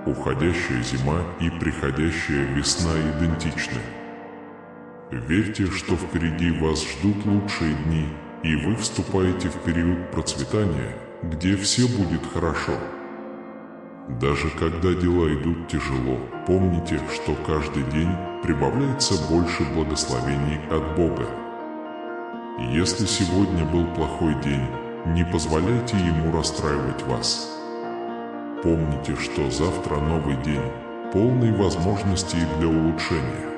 Уходящая зима и приходящая весна идентичны. Верьте, что впереди вас ждут лучшие дни, и вы вступаете в период процветания, где все будет хорошо. Даже когда дела идут тяжело, помните, что каждый день прибавляется больше благословений от Бога. Если сегодня был плохой день, не позволяйте ему расстраивать вас. Помните, что завтра новый день, полный возможностей для улучшения.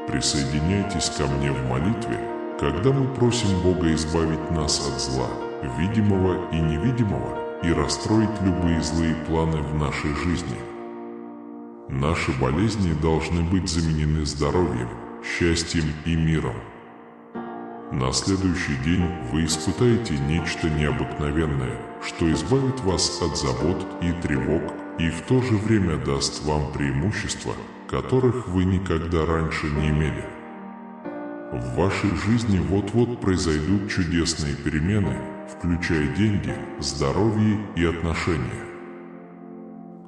Присоединяйтесь ко мне в молитве, когда мы просим Бога избавить нас от зла, видимого и невидимого, и расстроить любые злые планы в нашей жизни. Наши болезни должны быть заменены здоровьем, счастьем и миром. На следующий день вы испытаете нечто необыкновенное, что избавит вас от забот и тревог, и в то же время даст вам преимущества, которых вы никогда раньше не имели. В вашей жизни вот-вот произойдут чудесные перемены, включая деньги, здоровье и отношения.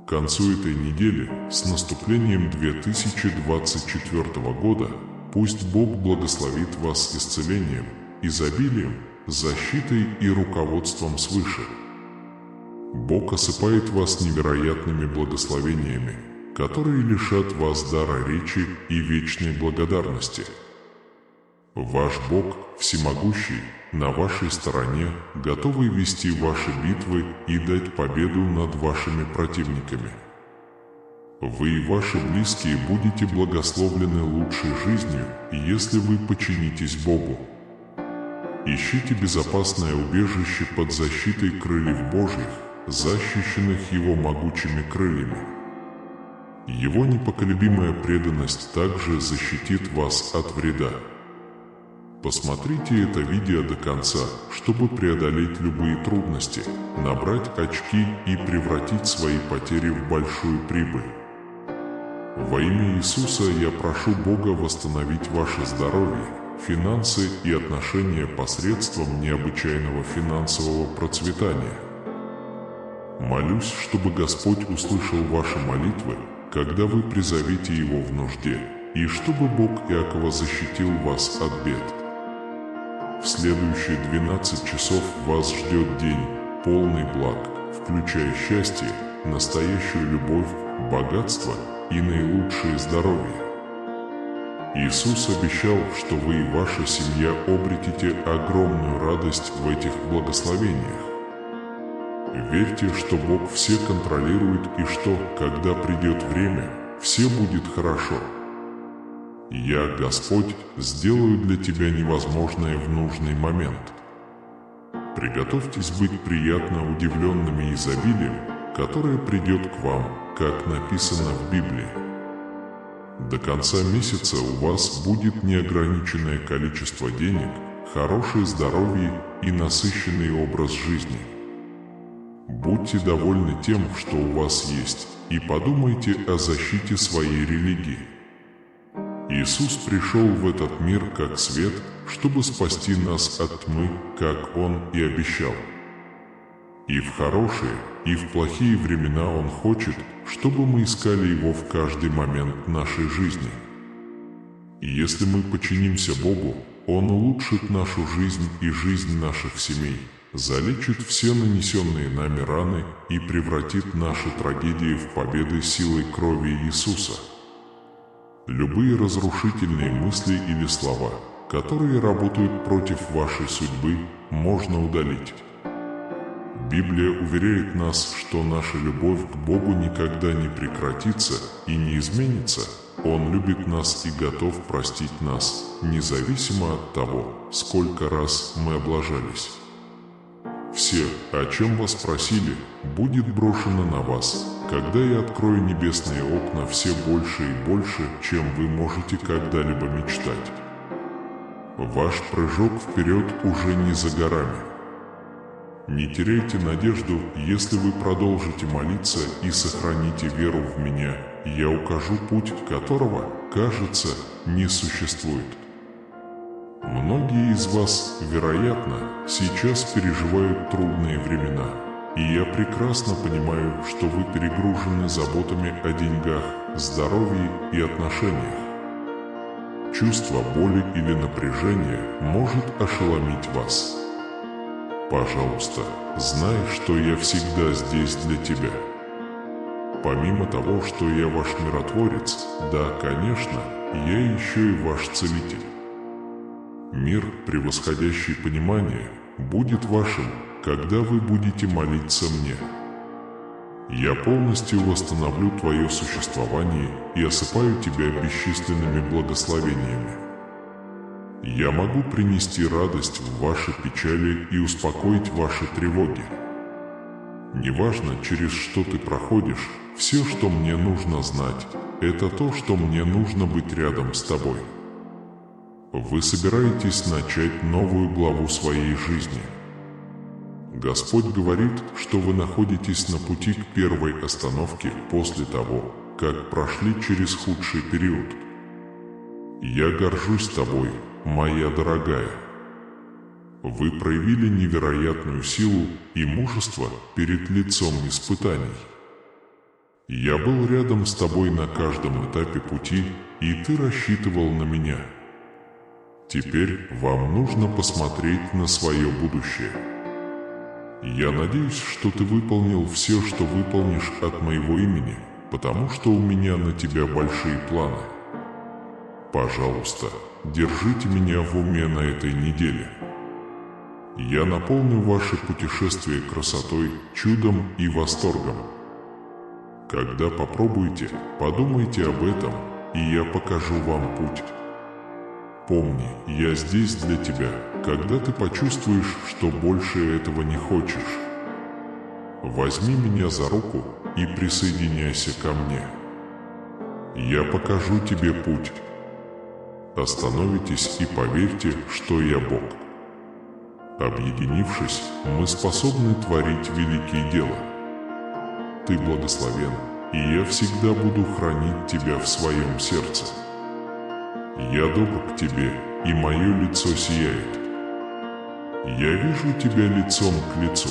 К концу этой недели, с наступлением 2024 года, пусть Бог благословит вас исцелением, изобилием, защитой и руководством свыше. Бог осыпает вас невероятными благословениями, которые лишат вас дара речи и вечной благодарности. Ваш Бог, всемогущий, на вашей стороне, готовый вести ваши битвы и дать победу над вашими противниками. Вы и ваши близкие будете благословлены лучшей жизнью, если вы подчинитесь Богу. Ищите безопасное убежище под защитой крыльев Божьих, защищенных Его могучими крыльями. Его непоколебимая преданность также защитит вас от вреда. Посмотрите это видео до конца, чтобы преодолеть любые трудности, набрать очки и превратить свои потери в большую прибыль. Во имя Иисуса я прошу Бога восстановить ваше здоровье, финансы и отношения посредством необычайного финансового процветания. Молюсь, чтобы Господь услышал ваши молитвы, когда вы призовете Его в нужде, и чтобы Бог Иакова защитил вас от бед. В следующие 12 часов вас ждет день, полный благ, в включая счастье, настоящую любовь, богатство и наилучшее здоровье. Иисус обещал, что вы и ваша семья обретете огромную радость в этих благословениях. Верьте, что Бог все контролирует и что, когда придет время, все будет хорошо. Я, Господь, сделаю для тебя невозможное в нужный момент. Приготовьтесь быть приятно удивленными изобилием, которое придет к вам, как написано в Библии. До конца месяца у вас будет неограниченное количество денег, хорошее здоровье и насыщенный образ жизни. Будьте довольны тем, что у вас есть, и подумайте о защите своей религии. Иисус пришел в этот мир как свет, чтобы спасти нас от тьмы, как Он и обещал. И в хорошие, и в плохие времена Он хочет, чтобы мы искали Его в каждый момент нашей жизни. И если мы подчинимся Богу, Он улучшит нашу жизнь и жизнь наших семей, залечит все нанесенные нами раны и превратит наши трагедии в победы силой крови Иисуса. Любые разрушительные мысли или слова, которые работают против вашей судьбы, можно удалить. Библия уверяет нас, что наша любовь к Богу никогда не прекратится и не изменится. Он любит нас и готов простить нас, независимо от того, сколько раз мы облажались. Все, о чем вас просили, будет брошено на вас, когда я открою небесные окна все больше и больше, чем вы можете когда-либо мечтать. Ваш прыжок вперед уже не за горами. Не теряйте надежду, если вы продолжите молиться и сохраните веру в меня, я укажу путь, которого, кажется, не существует. Многие из вас, вероятно, сейчас переживают трудные времена, и я прекрасно понимаю, что вы перегружены заботами о деньгах, здоровье и отношениях. Чувство боли или напряжения может ошеломить вас. Пожалуйста, знай, что я всегда здесь для тебя. Помимо того, что я ваш миротворец, да, конечно, я еще и ваш целитель. Мир, превосходящий понимание, будет вашим, когда вы будете молиться мне. Я полностью восстановлю твое существование и осыпаю тебя бесчисленными благословениями. Я могу принести радость в ваши печали и успокоить ваши тревоги. Неважно, через что ты проходишь, все, что мне нужно знать, это то, что мне нужно быть рядом с тобой. Вы собираетесь начать новую главу своей жизни. Господь говорит, что вы находитесь на пути к первой остановке после того, как прошли через худший период. Я горжусь тобой, моя дорогая. Вы проявили невероятную силу и мужество перед лицом испытаний. Я был рядом с тобой на каждом этапе пути, и ты рассчитывал на меня. Теперь вам нужно посмотреть на свое будущее. Я надеюсь, что ты выполнил все, что выполнишь от моего имени, потому что у меня на тебя большие планы. Пожалуйста, держите меня в уме на этой неделе. Я наполню ваше путешествие красотой, чудом и восторгом. Когда попробуете, подумайте об этом, и я покажу вам путь. Помни, я здесь для тебя, когда ты почувствуешь, что больше этого не хочешь. Возьми меня за руку и присоединяйся ко мне. Я покажу тебе путь. Остановитесь и поверьте, что я Бог. Объединившись, мы способны творить великие дела. Ты благословен, и я всегда буду хранить тебя в своем сердце. Я добр к тебе, и мое лицо сияет. Я вижу тебя лицом к лицу.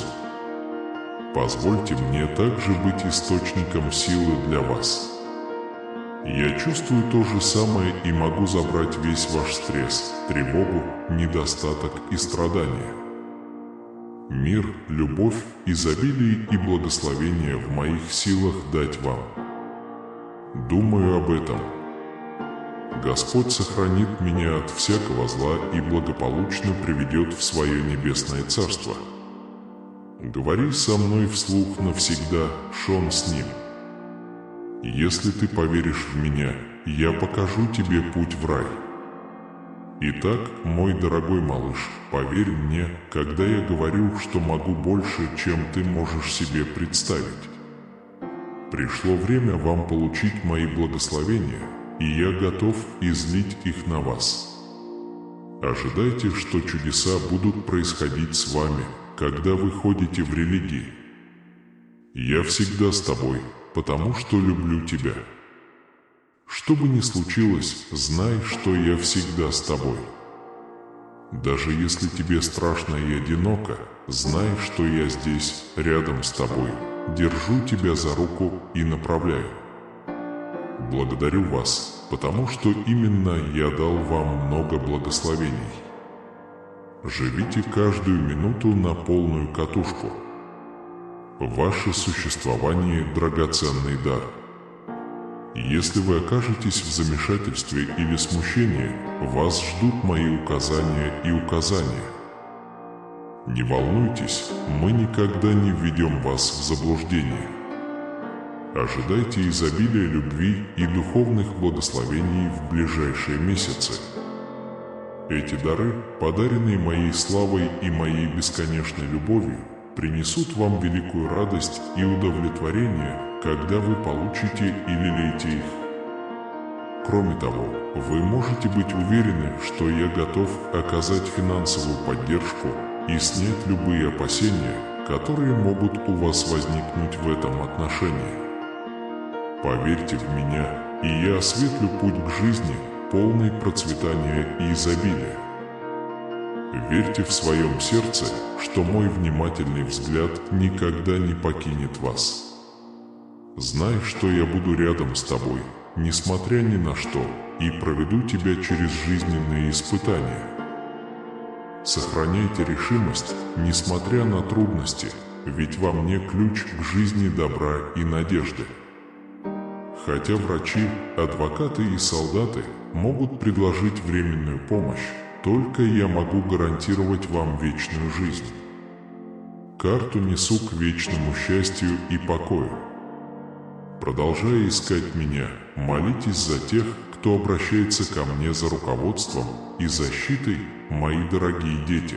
Позвольте мне также быть источником силы для вас. Я чувствую то же самое и могу забрать весь ваш стресс, тревогу, недостаток и страдания. Мир, любовь, изобилие и благословение в моих силах дать вам. Думаю об этом. Господь сохранит меня от всякого зла и благополучно приведет в свое небесное царство. Говори со мной вслух навсегда, Шон с ним. Если ты поверишь в меня, я покажу тебе путь в рай. Итак, мой дорогой малыш, поверь мне, когда я говорю, что могу больше, чем ты можешь себе представить. Пришло время вам получить мои благословения, и я готов излить их на вас. Ожидайте, что чудеса будут происходить с вами, когда вы ходите в религии. Я всегда с тобой, потому что люблю тебя. Что бы ни случилось, знай, что я всегда с тобой. Даже если тебе страшно и одиноко, знай, что я здесь, рядом с тобой, держу тебя за руку и направляю. Благодарю вас, потому что именно я дал вам много благословений. Живите каждую минуту на полную катушку. Ваше существование – драгоценный дар. Если вы окажетесь в замешательстве или смущении, вас ждут мои указания и указания. Не волнуйтесь, мы никогда не введем вас в заблуждение. Ожидайте изобилия любви и духовных благословений в ближайшие месяцы. Эти дары, подаренные моей славой и моей бесконечной любовью, принесут вам великую радость и удовлетворение, когда вы получите и лелеете их. Кроме того, вы можете быть уверены, что я готов оказать финансовую поддержку и снять любые опасения, которые могут у вас возникнуть в этом отношении. Поверьте в меня, и я осветлю путь к жизни, полной процветания и изобилия. Верьте в своем сердце, что мой внимательный взгляд никогда не покинет вас. Знай, что я буду рядом с тобой, несмотря ни на что, и проведу тебя через жизненные испытания. Сохраняйте решимость, несмотря на трудности, ведь во мне ключ к жизни добра и надежды. Хотя врачи, адвокаты и солдаты могут предложить временную помощь, только я могу гарантировать вам вечную жизнь. Карту несу к вечному счастью и покою. Продолжая искать меня, молитесь за тех, кто обращается ко мне за руководством и защитой, мои дорогие дети.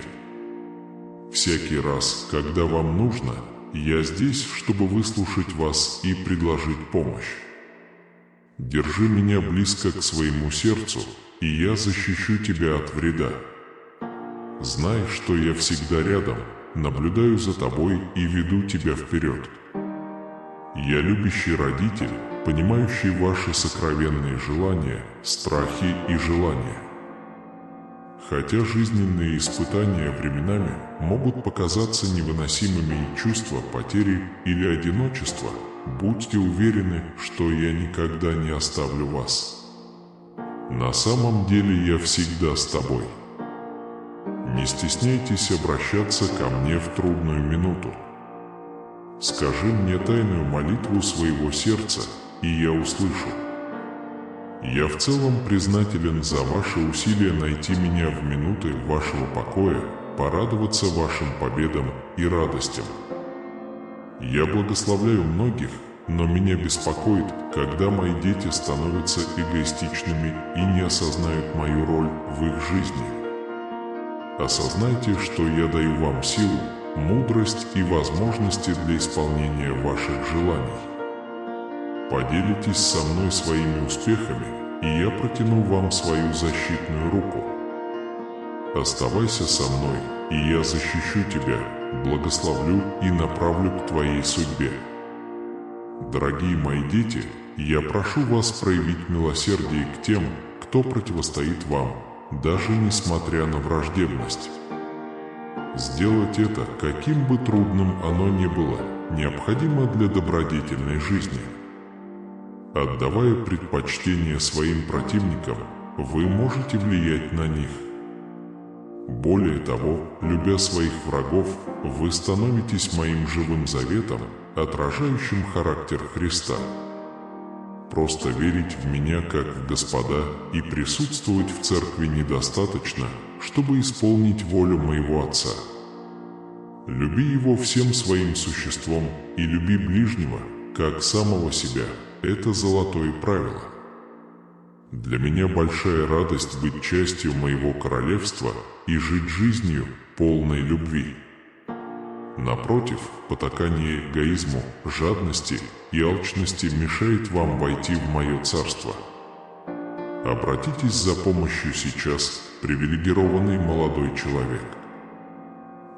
Всякий раз, когда вам нужно, я здесь, чтобы выслушать вас и предложить помощь. Держи меня близко к своему сердцу, и я защищу тебя от вреда. Знай, что я всегда рядом, наблюдаю за тобой и веду тебя вперед. Я любящий родитель, понимающий ваши сокровенные желания, страхи и желания. Хотя жизненные испытания временами могут показаться невыносимыми и чувства потери или одиночества, будьте уверены, что я никогда не оставлю вас. На самом деле я всегда с тобой. Не стесняйтесь обращаться ко мне в трудную минуту. Скажи мне тайную молитву своего сердца, и я услышу. Я в целом признателен за ваши усилия найти меня в минуты вашего покоя, порадоваться вашим победам и радостям. Я благословляю многих, но меня беспокоит, когда мои дети становятся эгоистичными и не осознают мою роль в их жизни. Осознайте, что я даю вам силу, мудрость и возможности для исполнения ваших желаний. Поделитесь со мной своими успехами, и я протяну вам свою защитную руку. Оставайся со мной, и я защищу тебя, благословлю и направлю к твоей судьбе. Дорогие мои дети, я прошу вас проявить милосердие к тем, кто противостоит вам, даже несмотря на враждебность. Сделать это, каким бы трудным оно ни было, необходимо для добродетельной жизни. Отдавая предпочтение своим противникам, вы можете влиять на них. Более того, любя своих врагов, вы становитесь моим живым заветом, отражающим характер Христа. Просто верить в Меня как в Господа и присутствовать в церкви недостаточно, чтобы исполнить волю моего Отца. Люби Его всем своим существом и люби ближнего, как самого себя. Это золотое правило. Для меня большая радость быть частью моего королевства и жить жизнью, полной любви. Напротив, потакание эгоизму, жадности и алчности мешает вам войти в мое царство. Обратитесь за помощью сейчас, привилегированный молодой человек.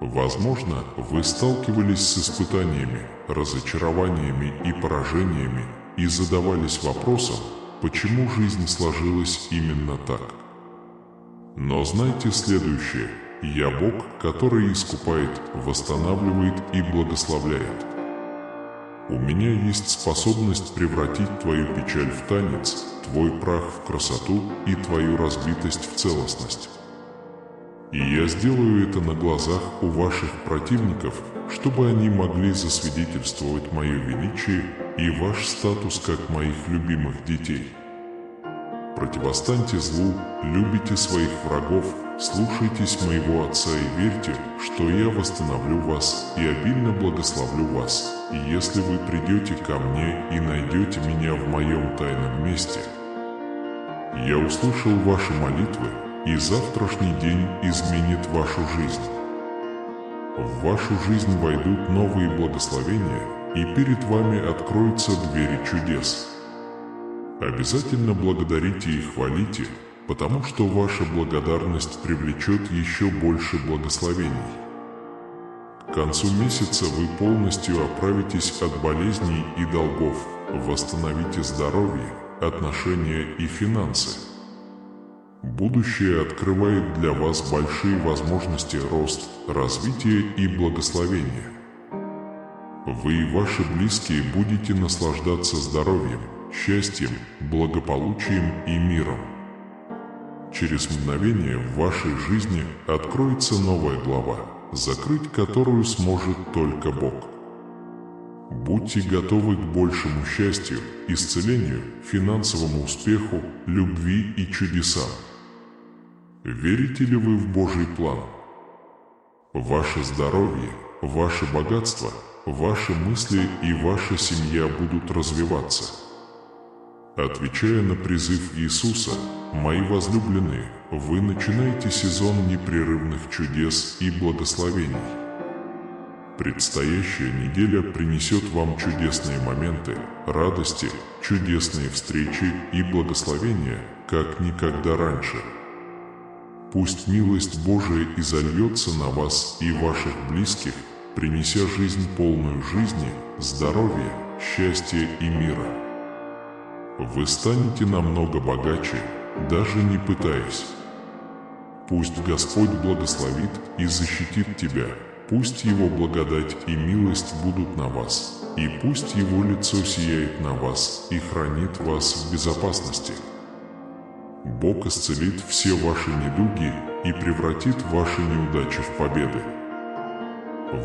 Возможно, вы сталкивались с испытаниями, разочарованиями и поражениями и задавались вопросом, почему жизнь сложилась именно так. Но знайте следующее: Я Бог, который искупает, восстанавливает и благословляет. У меня есть способность превратить твою печаль в танец, твой прах в красоту и твою разбитость в целостность. И я сделаю это на глазах у ваших противников, чтобы они могли засвидетельствовать мое величие и ваш статус как моих любимых детей. Противостаньте злу, любите своих врагов, слушайтесь моего Отца и верьте, что я восстановлю вас и обильно благословлю вас, и если вы придете ко мне и найдете меня в моем тайном месте. Я услышал ваши молитвы, и завтрашний день изменит вашу жизнь. В вашу жизнь войдут новые благословения, и перед вами откроются двери чудес. Обязательно благодарите и хвалите, потому что ваша благодарность привлечет еще больше благословений. К концу месяца вы полностью оправитесь от болезней и долгов, восстановите здоровье, отношения и финансы. Будущее открывает для вас большие возможности роста, развития и благословения. Вы и ваши близкие будете наслаждаться здоровьем, счастьем, благополучием и миром. Через мгновение в вашей жизни откроется новая глава, закрыть которую сможет только Бог. Будьте готовы к большему счастью, исцелению, финансовому успеху, любви и чудесам. Верите ли вы в Божий план? Ваше здоровье, ваше богатство, ваши мысли и ваша семья будут развиваться. Отвечая на призыв Иисуса, «Мои возлюбленные, вы начинаете сезон непрерывных чудес и благословений». Предстоящая неделя принесет вам чудесные моменты, радости, чудесные встречи и благословения, как никогда раньше. Пусть милость Божия изольется на вас и ваших близких, принеся жизнь полную жизни, здоровья, счастья и мира. Вы станете намного богаче, даже не пытаясь. Пусть Господь благословит и защитит тебя, пусть Его благодать и милость будут на вас, и пусть Его лицо сияет на вас и хранит вас в безопасности. Бог исцелит все ваши недуги и превратит ваши неудачи в победы.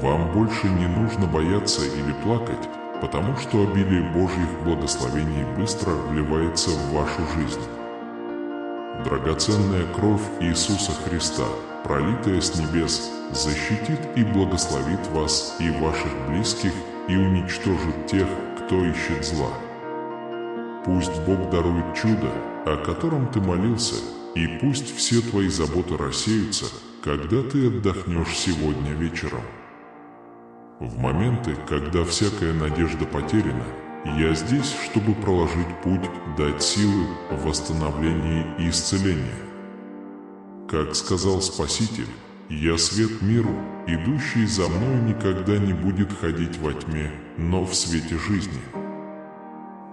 Вам больше не нужно бояться или плакать, потому что обилие Божьих благословений быстро вливается в вашу жизнь. Драгоценная кровь Иисуса Христа, пролитая с небес, защитит и благословит вас и ваших близких и уничтожит тех, кто ищет зла. Пусть Бог дарует чудо, о котором ты молился, и пусть все твои заботы рассеются, когда ты отдохнешь сегодня вечером. В моменты, когда всякая надежда потеряна, я здесь, чтобы проложить путь, дать силы, восстановление и исцеление. Как сказал Спаситель, «Я свет миру, идущий за мной никогда не будет ходить во тьме, но в свете жизни».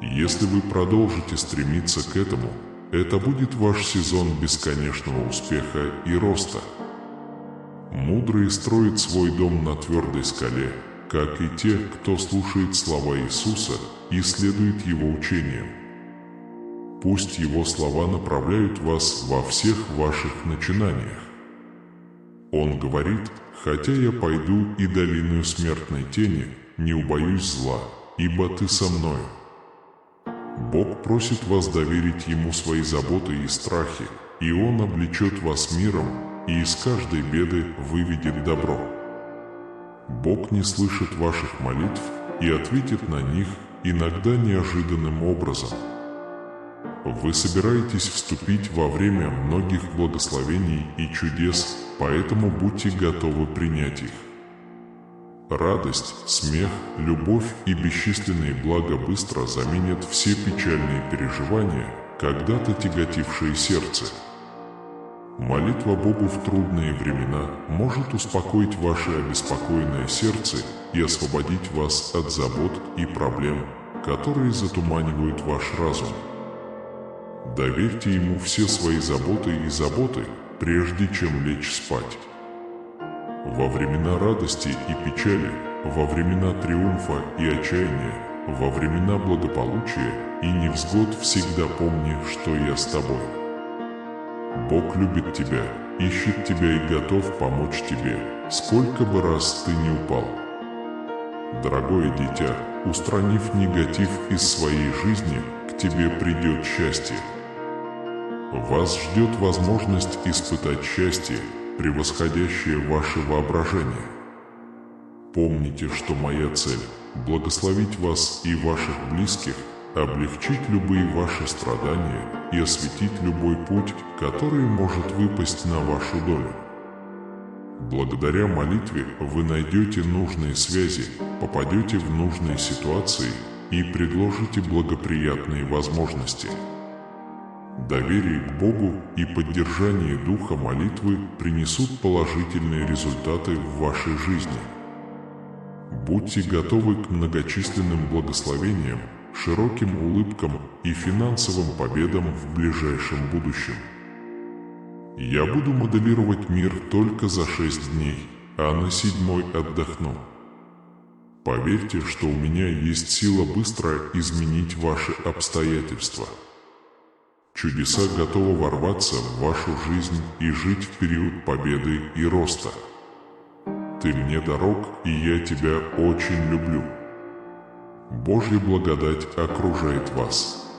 Если вы продолжите стремиться к этому, это будет ваш сезон бесконечного успеха и роста. Мудрые строят свой дом на твердой скале, как и те, кто слушает слова Иисуса и следует Его учениям. Пусть Его слова направляют вас во всех ваших начинаниях. Он говорит: «Хотя я пойду и долиною смертной тени, не убоюсь зла, ибо ты со мною». Бог просит вас доверить Ему свои заботы и страхи, и Он облечет вас миром, и из каждой беды выведет добро. Бог не слышит ваших молитв и ответит на них иногда неожиданным образом. Вы собираетесь вступить во время многих благословений и чудес, поэтому будьте готовы принять их. Радость, смех, любовь и бесчисленные блага быстро заменят все печальные переживания, когда-то тяготившие сердце. Молитва Богу в трудные времена может успокоить ваше обеспокоенное сердце и освободить вас от забот и проблем, которые затуманивают ваш разум. Доверьте Ему все свои заботы, прежде чем лечь спать. Во времена радости и печали, во времена триумфа и отчаяния, во времена благополучия и невзгод всегда помни, что я с тобой. Бог любит тебя, ищет тебя и готов помочь тебе, сколько бы раз ты ни упал. Дорогое дитя, устранив негатив из своей жизни, к тебе придет счастье. Вас ждет возможность испытать счастье, превосходящее ваше воображение. Помните, что моя цель – благословить вас и ваших близких, облегчить любые ваши страдания и осветить любой путь, который может выпасть на вашу долю. Благодаря молитве вы найдете нужные связи, попадете в нужные ситуации и предложите благоприятные возможности. Доверие к Богу и поддержание духа молитвы принесут положительные результаты в вашей жизни. Будьте готовы к многочисленным благословениям, широким улыбкам и финансовым победам в ближайшем будущем. Я буду моделировать мир только за 6 дней, а на 7-й отдохну. Поверьте, что у меня есть сила быстро изменить ваши обстоятельства. Чудеса готовы ворваться в вашу жизнь и жить в период победы и роста. Ты мне дорог, и я тебя очень люблю. Божья благодать окружает вас.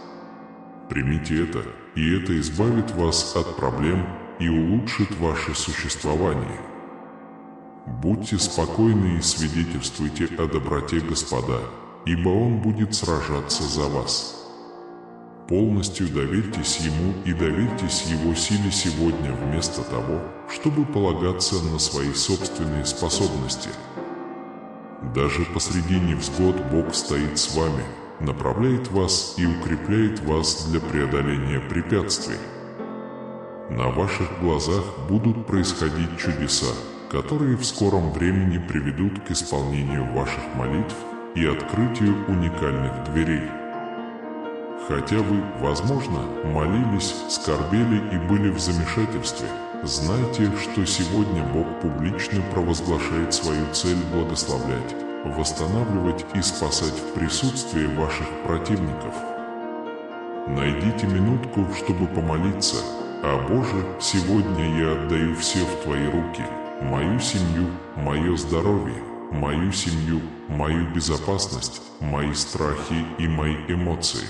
Примите это, и это избавит вас от проблем и улучшит ваше существование. Будьте спокойны и свидетельствуйте о доброте Господа, ибо Он будет сражаться за вас. Полностью доверьтесь Ему и доверьтесь Его силе сегодня вместо того, чтобы полагаться на свои собственные способности. Даже посреди невзгод Бог стоит с вами, направляет вас и укрепляет вас для преодоления препятствий. На ваших глазах будут происходить чудеса, которые в скором времени приведут к исполнению ваших молитв и открытию уникальных дверей. Хотя вы, возможно, молились, скорбели и были в замешательстве, знайте, что сегодня Бог публично провозглашает свою цель благословлять, восстанавливать и спасать в присутствии ваших противников. Найдите минутку, чтобы помолиться. А Боже, сегодня я отдаю все в Твои руки, мою семью, мое здоровье, мою семью, мою безопасность, мои страхи и мои эмоции.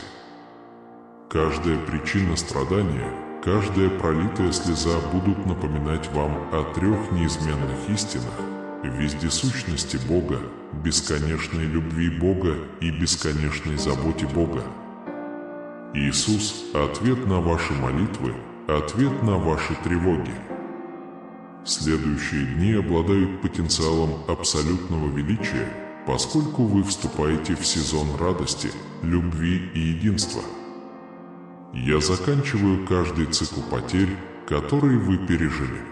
Каждая причина страдания, каждая пролитая слеза будут напоминать вам о 3 неизменных истинах: вездесущности Бога, бесконечной любви Бога и бесконечной заботе Бога. Иисус – ответ на ваши молитвы, ответ на ваши тревоги. Следующие дни обладают потенциалом абсолютного величия, поскольку вы вступаете в сезон радости, любви и единства. Я заканчиваю каждый цикл потерь, который вы пережили.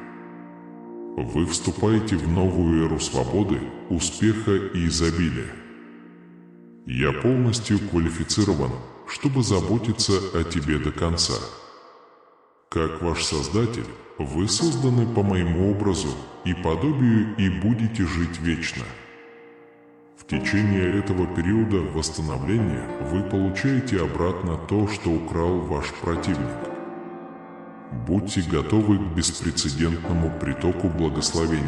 Вы вступаете в новую эру свободы, успеха и изобилия. Я полностью квалифицирован, чтобы заботиться о тебе до конца. Как ваш Создатель, вы созданы по моему образу и подобию и будете жить вечно. В течение этого периода восстановления вы получаете обратно то, что украл ваш противник. Будьте готовы к беспрецедентному притоку благословений.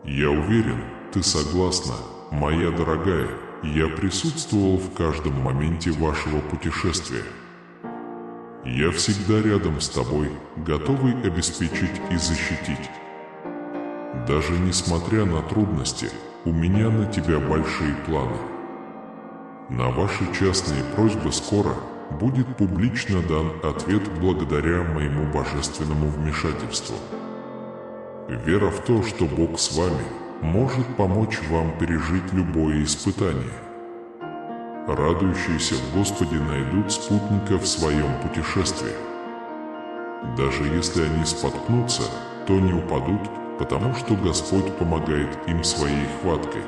Я уверен, ты согласна, моя дорогая, я присутствовал в каждом моменте вашего путешествия. Я всегда рядом с тобой, готовый обеспечить и защитить. Даже несмотря на трудности, у меня на тебя большие планы. На ваши частные просьбы скоро будет публично дан ответ благодаря моему божественному вмешательству. Вера в то, что Бог с вами, может помочь вам пережить любое испытание. Радующиеся в Господе найдут спутника в своем путешествии. Даже если они споткнутся, то не упадут, потому что Господь помогает им своей хваткой.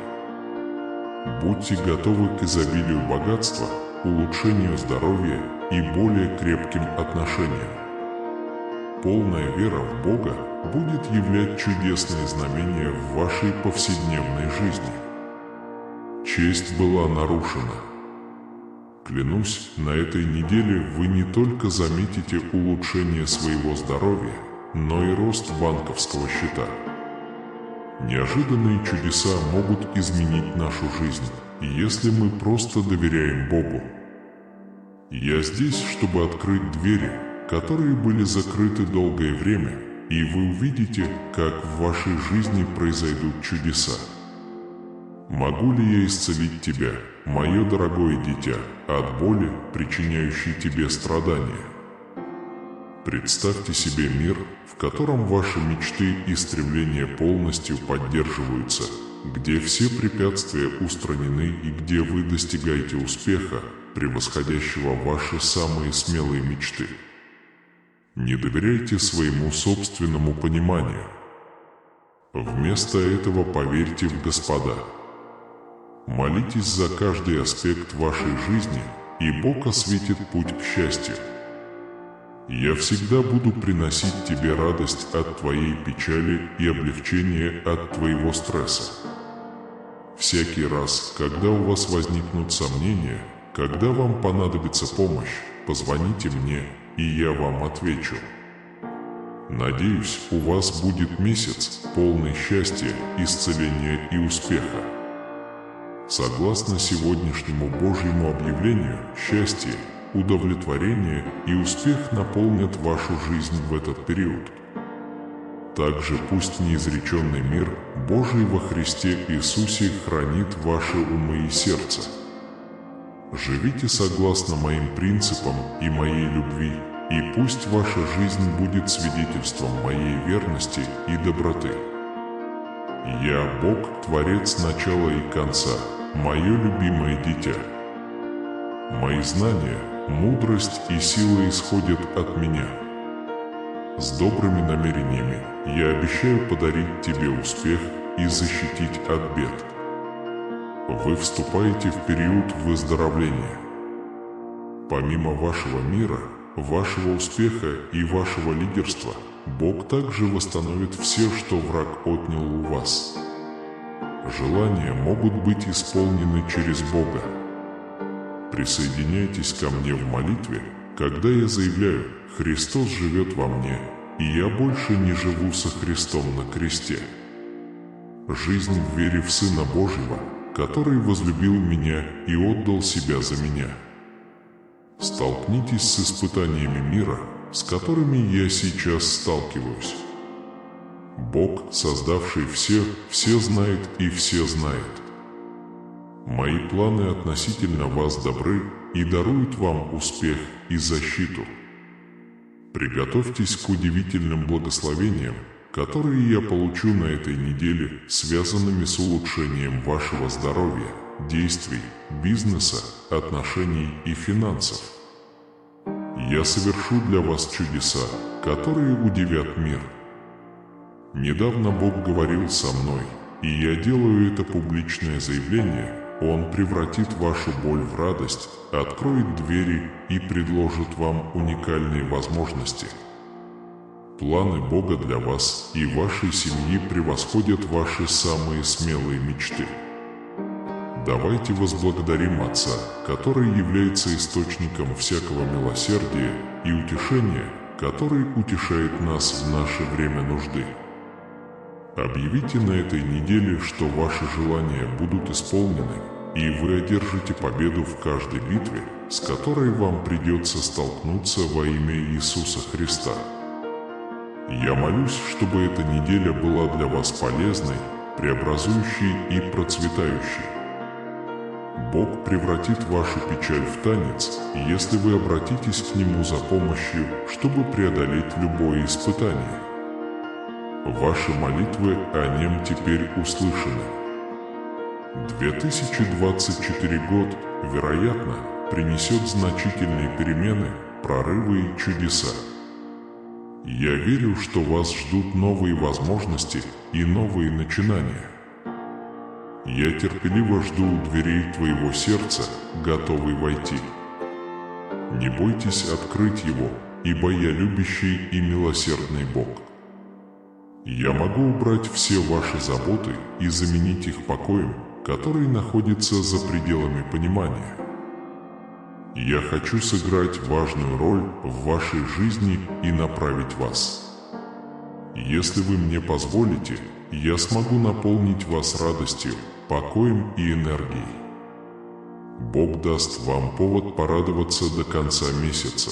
Будьте готовы к изобилию богатства, улучшению здоровья и более крепким отношениям. Полная вера в Бога будет являть чудесные знамения в вашей повседневной жизни. Честь была нарушена. Клянусь, на этой неделе вы не только заметите улучшение своего здоровья, но и рост банковского счета. Неожиданные чудеса могут изменить нашу жизнь, если мы просто доверяем Богу. Я здесь, чтобы открыть двери, которые были закрыты долгое время, и вы увидите, как в вашей жизни произойдут чудеса. Могу ли я исцелить тебя, мое дорогое дитя, от боли, причиняющей тебе страдания? Представьте себе мир, в котором ваши мечты и стремления полностью поддерживаются, где все препятствия устранены и где вы достигаете успеха, превосходящего ваши самые смелые мечты. Не доверяйте своему собственному пониманию. Вместо этого поверьте в Господа. Молитесь за каждый аспект вашей жизни, и Бог осветит путь к счастью. Я всегда буду приносить тебе радость от твоей печали и облегчение от твоего стресса. Всякий раз, когда у вас возникнут сомнения, когда вам понадобится помощь, позвоните мне, и я вам отвечу. Надеюсь, у вас будет месяц, полный счастья, исцеления и успеха. Согласно сегодняшнему Божьему объявлению, счастье, удовлетворение и успех наполнят вашу жизнь в этот период. Также пусть неизреченный мир Божий во Христе Иисусе хранит ваши умы и сердце. Живите согласно моим принципам и моей любви, и пусть ваша жизнь будет свидетельством моей верности и доброты. Я Бог, Творец начала и конца, мое любимое дитя. Мои знания, мудрость и сила исходят от меня. С добрыми намерениями я обещаю подарить тебе успех и защитить от бед. Вы вступаете в период выздоровления. Помимо вашего мира, вашего успеха и вашего лидерства, Бог также восстановит все, что враг отнял у вас. Желания могут быть исполнены через Бога. Присоединяйтесь ко мне в молитве, когда я заявляю: «Христос живет во мне, и я больше не живу со Христом на кресте». Жизнь в вере в Сына Божьего, который возлюбил меня и отдал себя за меня. Столкнитесь с испытаниями мира, с которыми я сейчас сталкиваюсь. Бог, создавший все знает и все знает. Мои планы относительно вас добры и даруют вам успех и защиту. Приготовьтесь к удивительным благословениям, которые я получу на этой неделе, связанными с улучшением вашего здоровья, действий, бизнеса, отношений и финансов. Я совершу для вас чудеса, которые удивят мир. Недавно Бог говорил со мной, и я делаю это публичное заявление. Он превратит вашу боль в радость, откроет двери и предложит вам уникальные возможности. Планы Бога для вас и вашей семьи превосходят ваши самые смелые мечты. Давайте возблагодарим Отца, который является источником всякого милосердия и утешения, который утешает нас в наше время нужды. Объявите на этой неделе, что ваши желания будут исполнены, и вы одержите победу в каждой битве, с которой вам придется столкнуться во имя Иисуса Христа. Я молюсь, чтобы эта неделя была для вас полезной, преобразующей и процветающей. Бог превратит вашу печаль в танец, если вы обратитесь к Нему за помощью, чтобы преодолеть любое испытание. Ваши молитвы о Нем теперь услышаны. 2024 год, вероятно, принесет значительные перемены, прорывы и чудеса. Я верю, что вас ждут новые возможности и новые начинания. Я терпеливо жду у дверей твоего сердца, готовый войти. Не бойтесь открыть его, ибо я любящий и милосердный Бог. Я могу убрать все ваши заботы и заменить их покоем, который находится за пределами понимания. Я хочу сыграть важную роль в вашей жизни и направить вас. Если вы мне позволите, я смогу наполнить вас радостью, покоем и энергией. Бог даст вам повод порадоваться до конца месяца.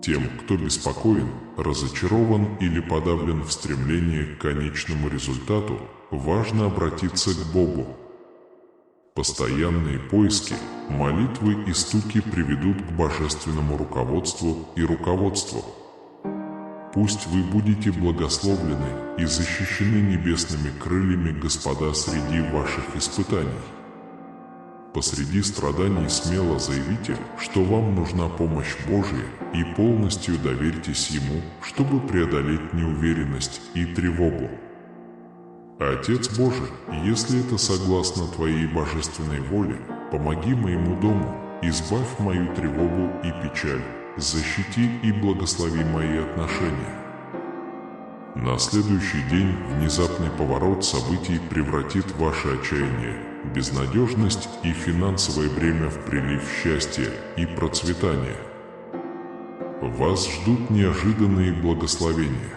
Тем, кто беспокоен, разочарован или подавлен в стремлении к конечному результату, важно обратиться к Богу. Постоянные поиски, молитвы и стуки приведут к божественному руководству и руководству. Пусть вы будете благословлены и защищены небесными крыльями Господа среди ваших испытаний. Посреди страданий смело заявите, что вам нужна помощь Божья, и полностью доверьтесь Ему, чтобы преодолеть неуверенность и тревогу. Отец Божий, если это согласно Твоей божественной воле, помоги моему дому, избавь мою тревогу и печаль, защити и благослови мои отношения. На следующий день внезапный поворот событий превратит ваше отчаяние, безнадежность и финансовое бремя в прилив счастья и процветания. Вас ждут неожиданные благословения.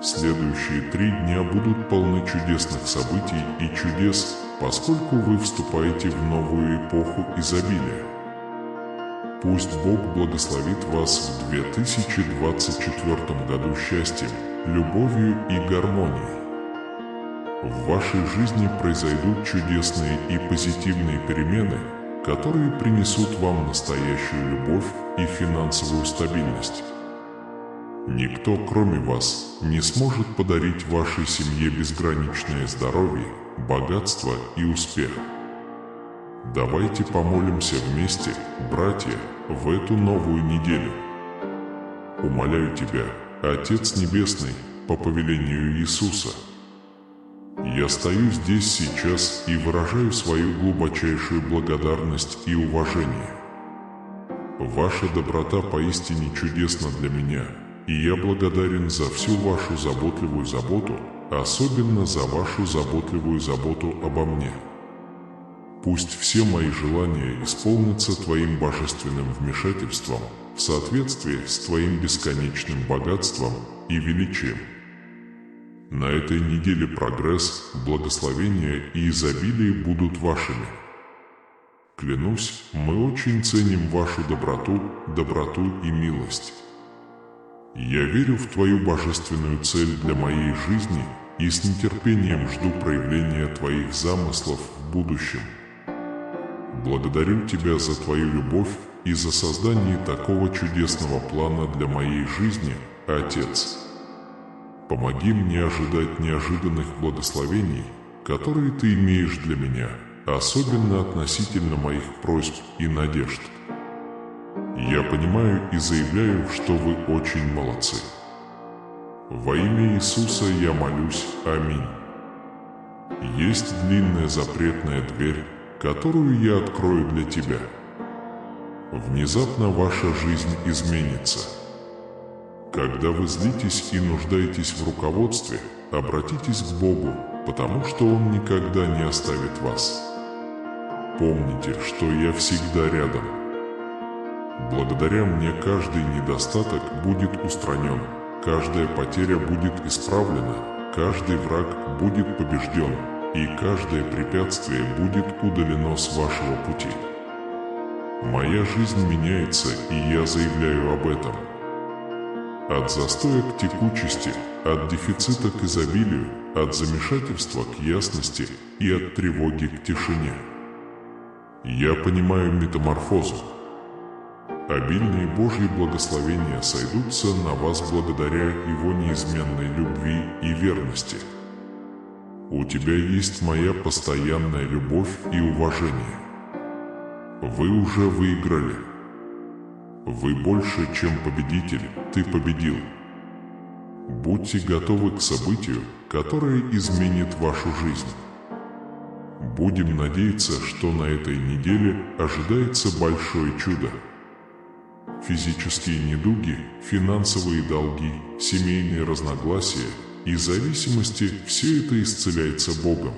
Следующие 3 дня будут полны чудесных событий и чудес, поскольку вы вступаете в новую эпоху изобилия. Пусть Бог благословит вас в 2024 году счастьем, любовью и гармонией. В вашей жизни произойдут чудесные и позитивные перемены, которые принесут вам настоящую любовь и финансовую стабильность. Никто, кроме вас, не сможет подарить вашей семье безграничное здоровье, богатство и успех. Давайте помолимся вместе, братья, в эту новую неделю. Умоляю Тебя, Отец Небесный, по повелению Иисуса. Я стою здесь сейчас и выражаю свою глубочайшую благодарность и уважение. Ваша доброта поистине чудесна для меня, и я благодарен за всю вашу заботливую заботу, особенно за вашу заботливую заботу обо мне. Пусть все мои желания исполнятся Твоим божественным вмешательством в соответствии с Твоим бесконечным богатством и величием. На этой неделе прогресс, благословение и изобилие будут вашими. Клянусь, мы очень ценим вашу доброту и милость. Я верю в Твою божественную цель для моей жизни и с нетерпением жду проявления Твоих замыслов в будущем. Благодарю Тебя за Твою любовь и за создание такого чудесного плана для моей жизни, Отец. Помоги мне ожидать неожиданных благословений, которые Ты имеешь для меня, особенно относительно моих просьб и надежд. Я понимаю и заявляю, что вы очень молодцы. Во имя Иисуса я молюсь. Аминь. Есть длинная запретная дверь, которую я открою для тебя. Внезапно ваша жизнь изменится. Когда вы злитесь и нуждаетесь в руководстве, обратитесь к Богу, потому что Он никогда не оставит вас. Помните, что я всегда рядом. Благодаря мне каждый недостаток будет устранен, каждая потеря будет исправлена, каждый враг будет побежден, и каждое препятствие будет удалено с вашего пути. Моя жизнь меняется, и я заявляю об этом. От застоя к текучести, от дефицита к изобилию, от замешательства к ясности и от тревоги к тишине. Я понимаю метаморфозу. Обильные Божьи благословения сойдутся на вас благодаря Его неизменной любви и верности. У тебя есть моя постоянная любовь и уважение. Вы уже выиграли. Вы больше, чем победитель, ты победил. Будьте готовы к событию, которое изменит вашу жизнь. Будем надеяться, что на этой неделе ожидается большое чудо. Физические недуги, финансовые долги, семейные разногласия и зависимости – все это исцеляется Богом.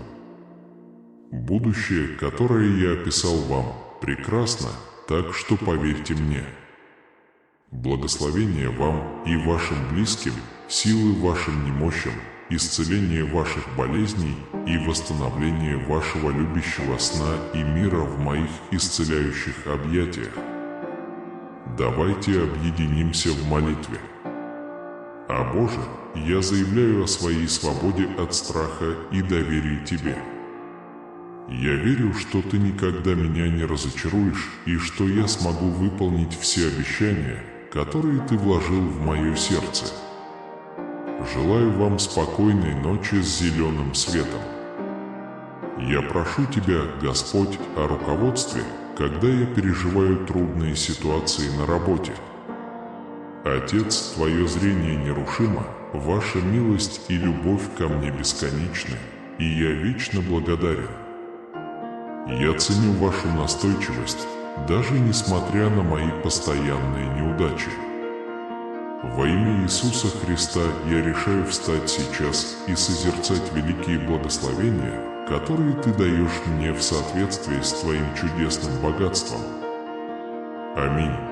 Будущее, которое я описал вам, прекрасно, так что поверьте мне. Благословение вам и вашим близким, силы вашим немощам, исцеление ваших болезней и восстановление вашего любящего сна и мира в моих исцеляющих объятиях. Давайте объединимся в молитве. О Боже, я заявляю о своей свободе от страха и доверии Тебе. Я верю, что Ты никогда меня не разочаруешь и что я смогу выполнить все обещания, которые Ты вложил в мое сердце. Желаю вам спокойной ночи с зеленым светом. Я прошу Тебя, Господь, о руководстве, когда я переживаю трудные ситуации на работе. Отец, Твое зрение нерушимо, Ваша милость и любовь ко мне бесконечны, и я вечно благодарен. Я ценю Вашу настойчивость, даже несмотря на мои постоянные неудачи. Во имя Иисуса Христа я решаю встать сейчас и созерцать великие благословения, которые Ты даешь мне в соответствии с Твоим чудесным богатством. Аминь.